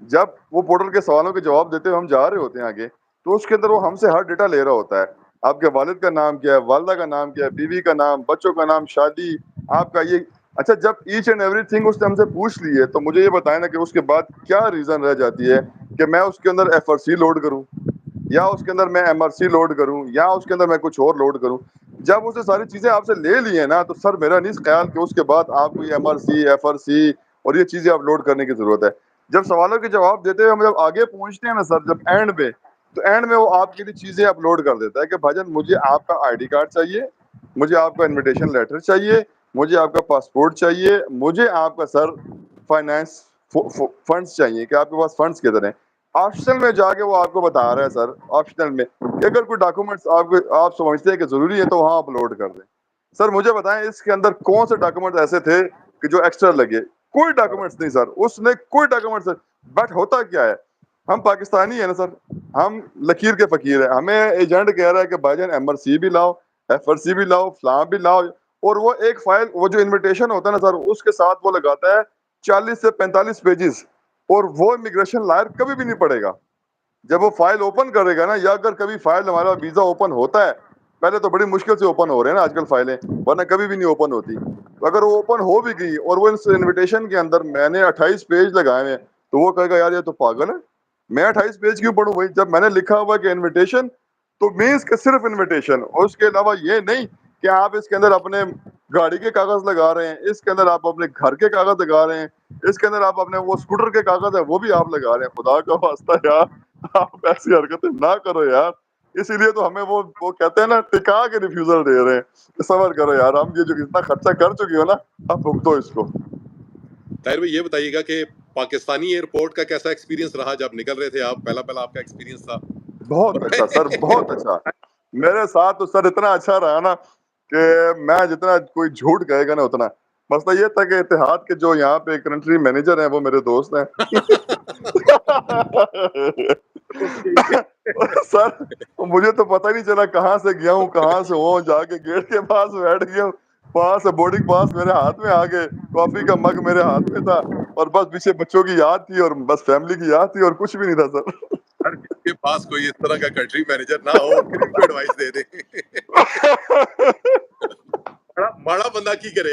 جب وہ پورٹل کے سوالوں کے جواب دیتے ہوئے ہم جا رہے ہوتے ہیں آگے, تو اس کے اندر وہ ہم سے ہر ڈیٹا لے رہا ہوتا ہے. آپ کے والد کا نام کیا ہے, والدہ کا نام کیا ہے, بیوی کا نام, بچوں کا نام, شادی, آپ کا یہ. اچھا جب ایچ اینڈ ایوری تھنگ اس نے ہم سے پوچھ لی ہے, تو مجھے یہ بتائیں نا کہ اس کے بعد کیا ریزن رہ جاتی ہے کہ میں اس کے اندر FRC لوڈ کروں, یا اس کے اندر میں MRC لوڈ کروں, یا اس کے اندر میں کچھ اور لوڈ کروں. جب اسے ساری چیزیں آپ سے لے لی ہیں نا, تو سر میرا نہیں خیال کہ اس کے بعد آپ کو یہ MRC, FRC اور یہ چیزیں آپ لوڈ کرنے کی ضرورت ہے. جب سوالوں کے جواب دیتے ہوئے ہم جب آگے پہنچتے ہیں نا سر, جب اینڈ پہ, تو اینڈ میں وہ آپ کے لیے چیزیں اپلوڈ کر دیتا ہے کہ بھائی جان مجھے آپ کا ID کارڈ چاہیے, مجھے آپ کا انویٹیشن لیٹر چاہیے, مجھے آپ کا پاسپورٹ چاہیے, مجھے آپ کا سر فائنانس فنڈس چاہیے, کہ آپ کے پاس فنڈس کدھر ہیں. آپشنل میں جا کے وہ آپ کو بتا رہا ہے سر, آپشنل میں, کہ اگر کوئی ڈاکومنٹس آپ سمجھتے ہیں کہ ضروری ہے تو وہاں اپلوڈ کر دیں. سر مجھے بتائیں اس کے اندر کون سے ڈاکومنٹ ایسے تھے کہ جو ایکسٹرا لگے؟ کوئی ڈاکومنٹس نہیں سر, اس نے کوئی ڈاکومنٹس. بٹ ہوتا کیا ہے, ہم پاکستانی ہیں نا سر, ہم لکیر کے فقیر ہیں. ہمیں ایجنٹ کہہ رہا ہے کہ بھائی جان MRC بھی لاؤ, FRC بھی لاؤ, فلاں بھی لاؤ, اور وہ ایک فائل, وہ جو انویٹیشن ہوتا ہے نا سر, اس کے ساتھ وہ لگاتا ہے 40 سے 45 پیجز, اور وہ امیگریشن لائر کبھی بھی نہیں پڑے گا. جب وہ فائل اوپن کرے گا نا, یا اگر کبھی فائل ہمارا ویزا اوپن ہوتا ہے, پہلے تو بڑی مشکل سے اوپن ہو رہے ہیں نا آج کل فائلیں, ورنہ کبھی بھی نہیں اوپن ہوتی. تو اگر وہ اوپن ہو بھی گئی اور وہ انویٹیشن کے اندر میں نے 28 پیج لگائے ہیں, تو وہ کہے گا یار یہ تو پاگل ہے, میں 28 پیج کیوں پڑھوں بھائی, جب میں نے لکھا ہوا کہ انویٹیشن, تو مینس کہ صرف انویٹیشن, اور اس کے علاوہ یہ نہیں کہ آپ اس کے اندر اپنے گاڑی کے کاغذ لگا رہے ہیں, اس کے اندر آپ اپنے گھر کے کاغذ لگا رہے ہیں, اس کے اندر آپ اپنے وہ اسکوٹر کے کاغذ ہے وہ بھی آپ لگا رہے ہیں. خدا کا واسطہ یار آپ ایسی حرکتیں نہ کرو یار. اسی لیے تو ہمیں وہ کہتے ہیں نا, ٹکا کے ریفیوزل دے رہے ہیں. صبر کرو یار, ہم یہ جو اتنا خرچہ کر چکے ہو نا, اب بھگتو اس کو. طاہر بھائی یہ بتائیے گا کہ پاکستانی ایئرپورٹ کا کیسا ایکسپیرینس رہا جب نکل رہے تھے آپ, پہلا آپ کا ایکسپیرینس تھا؟ بہت اچھا سر, بہت اچھا. میرے ساتھ تو سر اتنا اچھا رہا نا کہ میں جتنا کوئی جھوٹ کہے گا نا اتنا. مسئلہ یہ تھا کہ اتحاد کے جو یہاں پہ کنٹری مینیجر ہیں وہ میرے دوست ہیں. سر مجھے تو پتہ نہیں چلا کہاں سے گیا ہوں, کہاں سے ہوں, جا کے گیٹ کے پاس بیٹھ گیا ہوں, وہاں سے بورڈنگ پاس میرے ہاتھ میں آ گئے, کافی کا مگ میرے ہاتھ میں تھا, اور بس پیچھے بچوں کی یاد تھی اور بس فیملی کی یاد تھی, اور کچھ بھی نہیں تھا سر. ہر کسی کے پاس کوئی اس طرح کا کنٹری مینیجر نہ ہو, پھر بھی کوئی ایڈوائس دے دے. ਮਾੜਾ ਬੰਦਾ ਕੀ ਕਰੇ?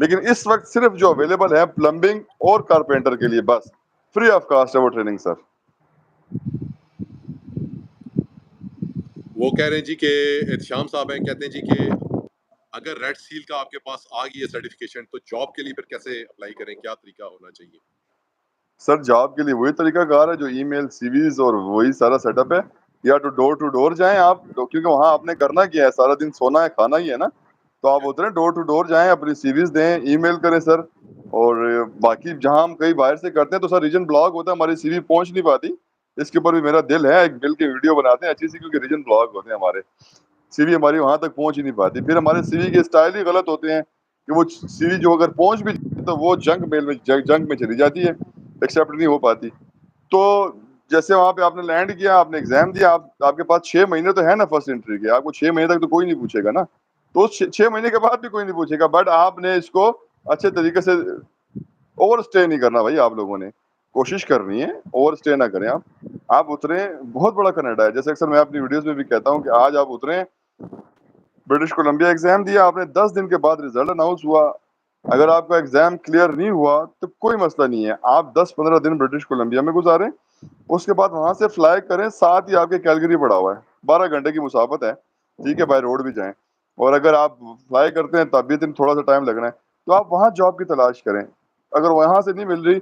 لیکن اس وقت صرف جو اویلیبل ہے پلمبنگ اور کارپینٹر کے لیے بس فری آف کاسٹ ہے وہ ٹریننگ سر. وہ کہہ رہے ہیں جی کہ احتشام صاحب ہیں, کہتے ہیں جی کہ اگر ریڈ سیل کا آپ کے پاس آ گئی ہے سرٹیفکیشن تو جاب کے لیے پھر کیسے اپلائی کریں, کیا طریقہ ہونا چاہیے؟ سر جاب کے لیے وہی طریقہ کار ہے جو ای میل سی ویز اور وہی سارا سیٹ اپ ہے. یا ٹو ڈور جائیں آپ, کیونکہ وہاں آپ نے کرنا کیا ہے, سارا دن سونا ہے کھانا ہی ہے نا, تو آپ اتریں ڈور ٹو ڈور جائیں, اپنی سی ویز دیں, ای میل کریں سر. اور باقی جہاں ہم کئی باہر سے کرتے ہیں تو سر ریجن بلاک ہوتا ہے, ہماری سی وی پہنچ نہیں پاتی. اس کے اوپر بھی میرا دل ہے, ایک مل کے ویڈیو بناتے ہیں اچھی سی, کیونکہ ریجن بلاک ہوتے ہیں ہمارے, سی وی ہماری وہاں تک پہنچ ہی نہیں پاتی. پھر ہمارے سی وی کے اسٹائل ہی غلط ہوتے ہیں کہ وہ سی وی جو اگر پہنچ بھی جائے تو وہ جنک میل میں جنک میں چلی جاتی ہے, ایکسیپٹ نہیں ہو پاتی. تو جیسے وہاں پہ آپ نے لینڈ کیا, آپ نے ایگزام دیا, آپ کے پاس 6 مہینے تو ہے نا فرسٹ انٹری کے, آپ کو 6 مہینے تک تو کوئی نہیں پوچھے گا نا, تو 6 مہینے کے بعد بھی کوئی نہیں پوچھے گا. بٹ آپ نے اس کو اچھے طریقے سے اوور اسٹے نہیں کرنا بھائی, آپ لوگوں نے کوشش کرنی ہے, اوور اسٹے نہ کریں. آپ اتریں, بہت بڑا کینیڈا ہے, جیسے اکثر میں اپنی ویڈیوز میں بھی کہتا ہوں کہ آج آپ اتریں, برٹش کولمبیا ایگزام دیا آپ نے, 10 دن کے بعد ریزلٹ اناؤنس ہوا, اگر آپ کا ایگزام کلیئر نہیں ہوا تو کوئی مسئلہ نہیں ہے, آپ 10-15 دن برٹش کولمبیا میں گزاریں, اس کے بعد وہاں سے فلائی کریں, ساتھ ہی آپ کے کیلگری پڑا ہوا ہے, 12 گھنٹے کی مسافت ہے, ٹھیک ہے, بائی روڈ بھی جائیں. اور اگر آپ فلائی کرتے ہیں تب بھی دن تھوڑا سا ٹائم لگنا ہے, تو آپ وہاں جاب کی تلاش کریں. اگر وہاں سے نہیں مل رہی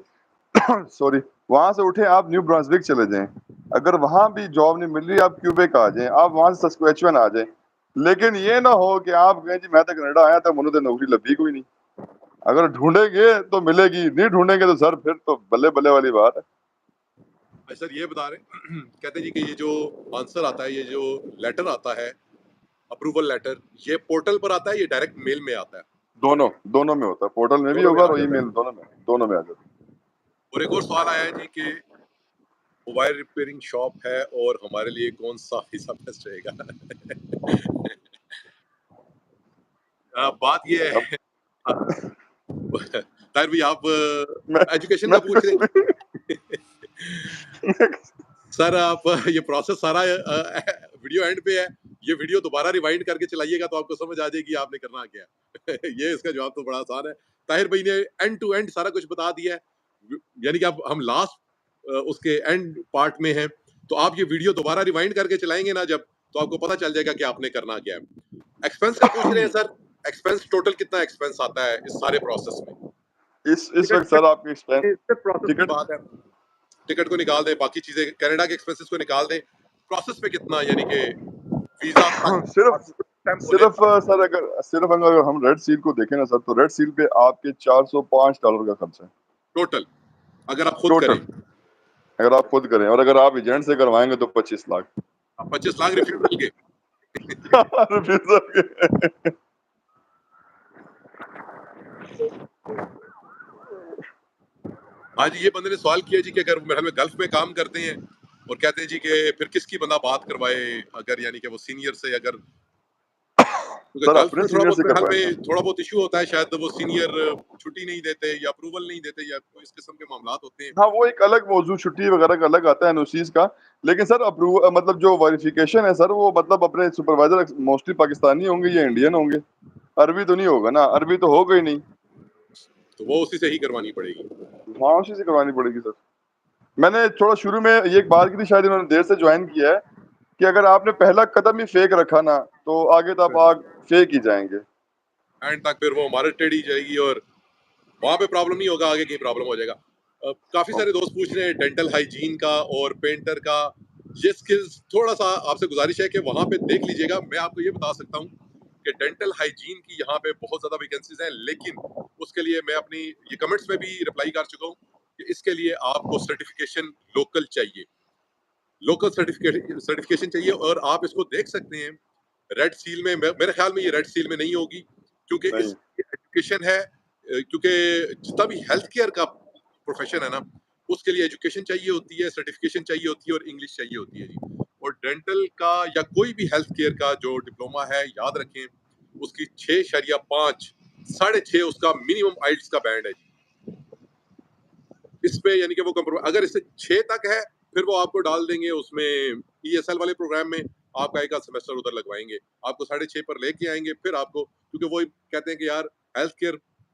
سوری وہاں سے اٹھیں آپ نیو برانسوک چلے جائیں, اگر وہاں بھی جاب نہیں مل رہی آپ کیوبیک آ جائیں, آپ وہاں سے سسکویچون آ جائیں. لیکن یہ نہ ہو کہ آپ کہیں جی میں تو کینیڈا آیا تھا, منو تو نوکری لبھی کوئی نہیں. اگر ڈھونڈیں گے تو ملے گی, نہیں ڈھونڈیں گے تو سر پھر تو بلے بلے والی بات ہے. سر یہ بتا رہے ہیں, کہتے ہیں جی کہ یہ جو آنسر آتا ہے, یہ جو لیٹر آتا ہے اپروول لیٹر, یہ پورٹل پر آتا ہے, یہ ڈائریکٹ میل میں آتا ہے؟ دونوں میں ہوتا ہے, پورٹل میں بھی دونوں میں ہوگا آ اور ای جاتا ہے. میل, دونوں میں آ جاتا ہے. اور ایک اور سوال آیا ہے جی کہ موبائل ریپیئرنگ شاپ ہے اور ہمارے لیے کون سا فیصہ بیسٹ رہے گا؟ بات یہ اب ہے طاہر بھائی, آپ میں ایجوکیشن میں کا پوچھ رہے ہیں سر. آپ یہ پروسیس سارا ویڈیو اینڈ پہ ہے, یہ ویڈیو دوبارہ ریوائنڈ کر کے چلائیے گا تو آپ کو سمجھ آ جائے گی آپ نے کرنا کیا ہے. یہ اس کا جواب تو بڑا آسان ہے. طاہر بھائی نے اینڈ ٹو اینڈ سارا کچھ بتا دیا ہے, یعنی کہ اب ہم لاسٹ اس کے اینڈ پارٹ میں ہیں, تو آپ یہ ویڈیو دوبارہ ریوائنڈ کر کے چلائیں گے نا جب, تو آپ کو پتا چل جائے گا کہ آپ نے کرنا کیا ہے. ایکسپینس کا پوچھ رہے ہیں سر, ایکسپینس ٹوٹل کتنا ایکسپینس آتا ہے اس سارے پروسیس میں؟ اس وقت سر آپ کی پروسیس کی ٹکٹ بات ہے, ٹکٹ کو نکال دیں, باقی چیزیں کینیڈا کے ایکسپینسز کو نکال دیں, پروسیس میں کتنا, یعنی کہ ویزا صرف سر اگر ہم ریڈ سیل کو دیکھیں نا سر, تو ریڈ سیل پہ آپ کے $405 کا خرچ ہے ٹوٹل, اگر آپ خود کریں, ٹوٹل, اگر آپ خود کریں, اور اگر آپ ایجنٹ سے کروائیں گے تو 25 لاکھ 25 لاکھ ریفیوزل کے. ہاں جی, یہ بندے نے سوال کیا جی کہ اگر ہمیں گلف میں کام کرتے ہیں اور کہتے ہیں جی کہ پھر کس کی بندہ بات کروائے, اگر یعنی کہ وہ سینئر سے, اگر کیونکہ سر گلف اپنے میں تھوڑا سینئر بہت سے میرے خیال کروائیں میں سر. تھوڑا بہت ایشو ہوتا ہے, شاید وہ سینئر چھٹی نہیں دیتے یا اپروول نہیں دیتے یا کوئی اس قسم کے معاملات ہوتے ہیں. ہاں وہ ایک الگ موضوع, چھٹی وغیرہ کا الگ آتا ہے انوسیز کا. لیکن سر مطلب جو ویریفیکیشن ہے سر, وہ مطلب اپنے سپروائزر موسٹلی پاکستانی ہوں گے یا انڈین ہوں گے, عربی تو نہیں ہوگا نا, عربی تو ہوگا ہی نہیں, تو وہ اسی سے ہی کروانی پڑے گی. ہاں اسی سے کروانی پڑے گی سر. میں نے تھوڑا شروع میں یہ ایک بات کی تھی, شاید انہوں نے دیر سے جوائن کیا ہے, کہ اگر آپ نے پہلا قدم ہی فیک رکھا نا تو آگے تو آپ فیک ہی جائیں گے. اینڈ تک پھر وہ ہمارے ٹیڑھی جائے گی اور وہاں پہ پرابلم نہیں ہوگا, آگے کہیں پرابلم ہو جائے گا. کافی سارے دوست پوچھ رہے ہیں ڈینٹل ہائیجین کا اور پینٹر کا, یہ اسکلز تھوڑا سا آپ سے گزارش ہے کہ وہاں پہ دیکھ لیجیے گا. میں آپ کو یہ بتا سکتا ہوں کہ ڈینٹل ہائیجین کی یہاں پہ بہت زیادہ ویکینسیز ہیں, لیکن اس کے لیے میں اپنی یہ کمنٹس میں بھی رپلائی کر چکا ہوں کہ اس کے لیے آپ کو سرٹیفکیشن لوکل چاہیے, لوکل سرٹیفکیشن چاہیے. اور آپ اس کو دیکھ سکتے ہیں ریڈ سیل میں, میرے خیال میں یہ ریڈ سیل میں نہیں ہوگی, کیونکہ نہیں اس کی ایجوکیشن ہے, کیونکہ جتنا بھی ہیلتھ کیئر کا پروفیشن ہے نا, اس کے لیے ایجوکیشن چاہیے ہوتی ہے, سرٹیفکیشن چاہیے ہوتی ہے اور انگلش چاہیے ہوتی ہے جی. اور ڈینٹل کا یا کوئی بھی ہیلتھ کیئر کا جو ڈپلوما ہے, یاد رکھیں اس کی 6.5 6.5 اس کا منیمم آئلٹس کا بینڈ ہے جی. اس پہ یعنی کہ وہ اگر اس سے 6 تک ہے پھر وہ آپ کو ڈال دیں گے اس میں ای ایس ایل والے پروگرام میں, آپ کا ایک سیمسٹر ادھر لگوائیں گے, آپ کو 6.5 پر لے کے آئیں گے. پھر آپ کو, کیونکہ وہ کہتے ہیں کہ یار ہیلتھ کیئر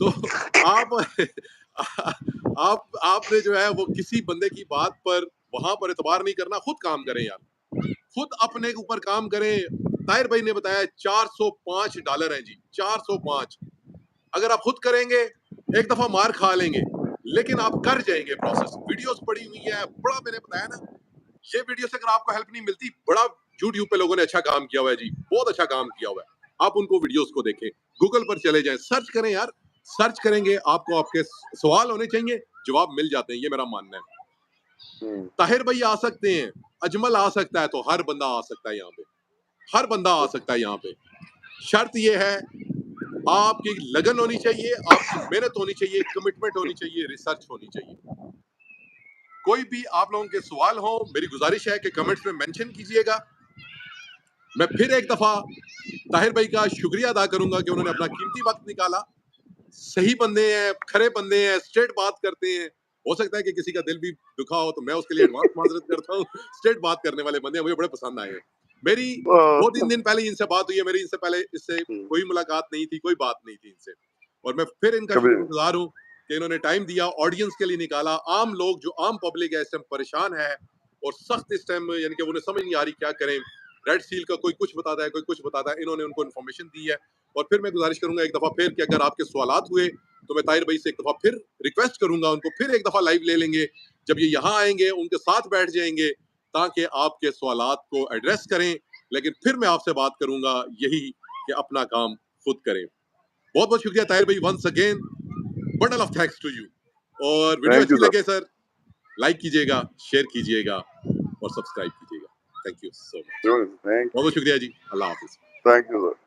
تو آپ آپ نے جو ہے وہ کسی بندے کی بات پر وہاں پر اعتبار نہیں کرنا, خود کام کریں یار, خود اپنے اوپر کام کریں. طاہر بھائی نے بتایا $405 ہیں جی, 405. اگر آپ خود کریں گے ایک دفعہ مار کھا لیں گے, لیکن آپ کر جائیں گے. پروسیس ویڈیوز پڑی ہوئی ہے, بڑا میں نے بتایا نا, یہ ویڈیو سے اگر آپ کو ہیلپ نہیں ملتی, بڑا یوٹیوب پہ لوگوں نے اچھا کام کیا ہوا ہے جی, بہت اچھا کام کیا ہوا ہے. آپ ان کو ویڈیوز کو دیکھیں, گوگل پر چلے جائیں, سرچ کریں یار, سرچ کریں گے آپ کو آپ کے سوال ہونے چاہیے, جواب مل جاتے ہیں, یہ میرا ماننا ہے. طاہر بھائی آ سکتے ہیں, اجمل آ سکتا ہے, تو ہر بندہ آ سکتا ہے یہاں پہ, ہر بندہ آ سکتا ہے یہاں پہ. شرط یہ ہے آپ کی لگن ہونی چاہیے, آپ کی محنت ہونی چاہیے, کمٹمنٹ ہونی چاہیے, ریسرچ ہونی چاہیے. کوئی بھی آپ لوگوں کے سوال ہوں, میری گزارش ہے کہ کمنٹس میں مینشن کیجئے گا. میں پھر ایک دفعہ طاہر بھائی کا شکریہ ادا کروں گا کہ انہوں نے اپنا قیمتی وقت نکالا. صحیح بندے ہیں, کھرے بندے ہیں, اسٹریٹ بات کرتے ہیں. ہو سکتا ہے کہ کسی کا دل بھی دکھا ہو, تو میں اس کے لیے ایڈوانس معذرت کرتا ہوں. اسٹریٹ بات کرنے والے بندے مجھے بڑے پسند آئے ہیں. میری 2-3 دن پہلے ان سے بات ہوئی ہے, میری ان سے پہلے اس سے کوئی ملاقات نہیں تھی, کوئی بات نہیں تھی ان سے, اور میں پھر ان کا شکر گزار ہوں کہ انہوں نے ٹائم دیا, آڈینس کے لیے نکالا. عام لوگ جو عام پبلک ہے اس ٹائم پریشان ہے اور سخت اس ٹائم, یعنی کہ انہیں سمجھ نہیں آ رہی کیا کریں. ریڈ سیل کا کوئی کچھ بتاتا ہے, کوئی کچھ بتاتا ہے, انہوں نے ان کو انفارمیشن دی ہے. اور پھر میں گزارش کروں گا ایک دفعہ پھر کہ اگر آپ کے سوالات ہوئے تو میں طاہر بھائی سے ایک دفعہ پھر ریکویسٹ کروں گا, ان کو پھر ایک دفعہ لائیو لے لیں گے. جب یہ یہاں آئیں گے ان کے ساتھ بیٹھ جائیں گے تاکہ آپ کے سوالات کو ایڈریس کریں. لیکن پھر میں آپ سے بات کروں گا یہی کہ اپنا کام خود کریں. بہت بہت شکریہ طاہر بھائی, once again bundle of thanks to you. اور ویڈیو اچھی لگے سر, لائک کیجیے گا, شیئر کیجیے گا اور سبسکرائب کیجیے گا. تھینک یو سو مچ. بہت بہت شکریہ جی, اللہ حافظ. Thank you sir.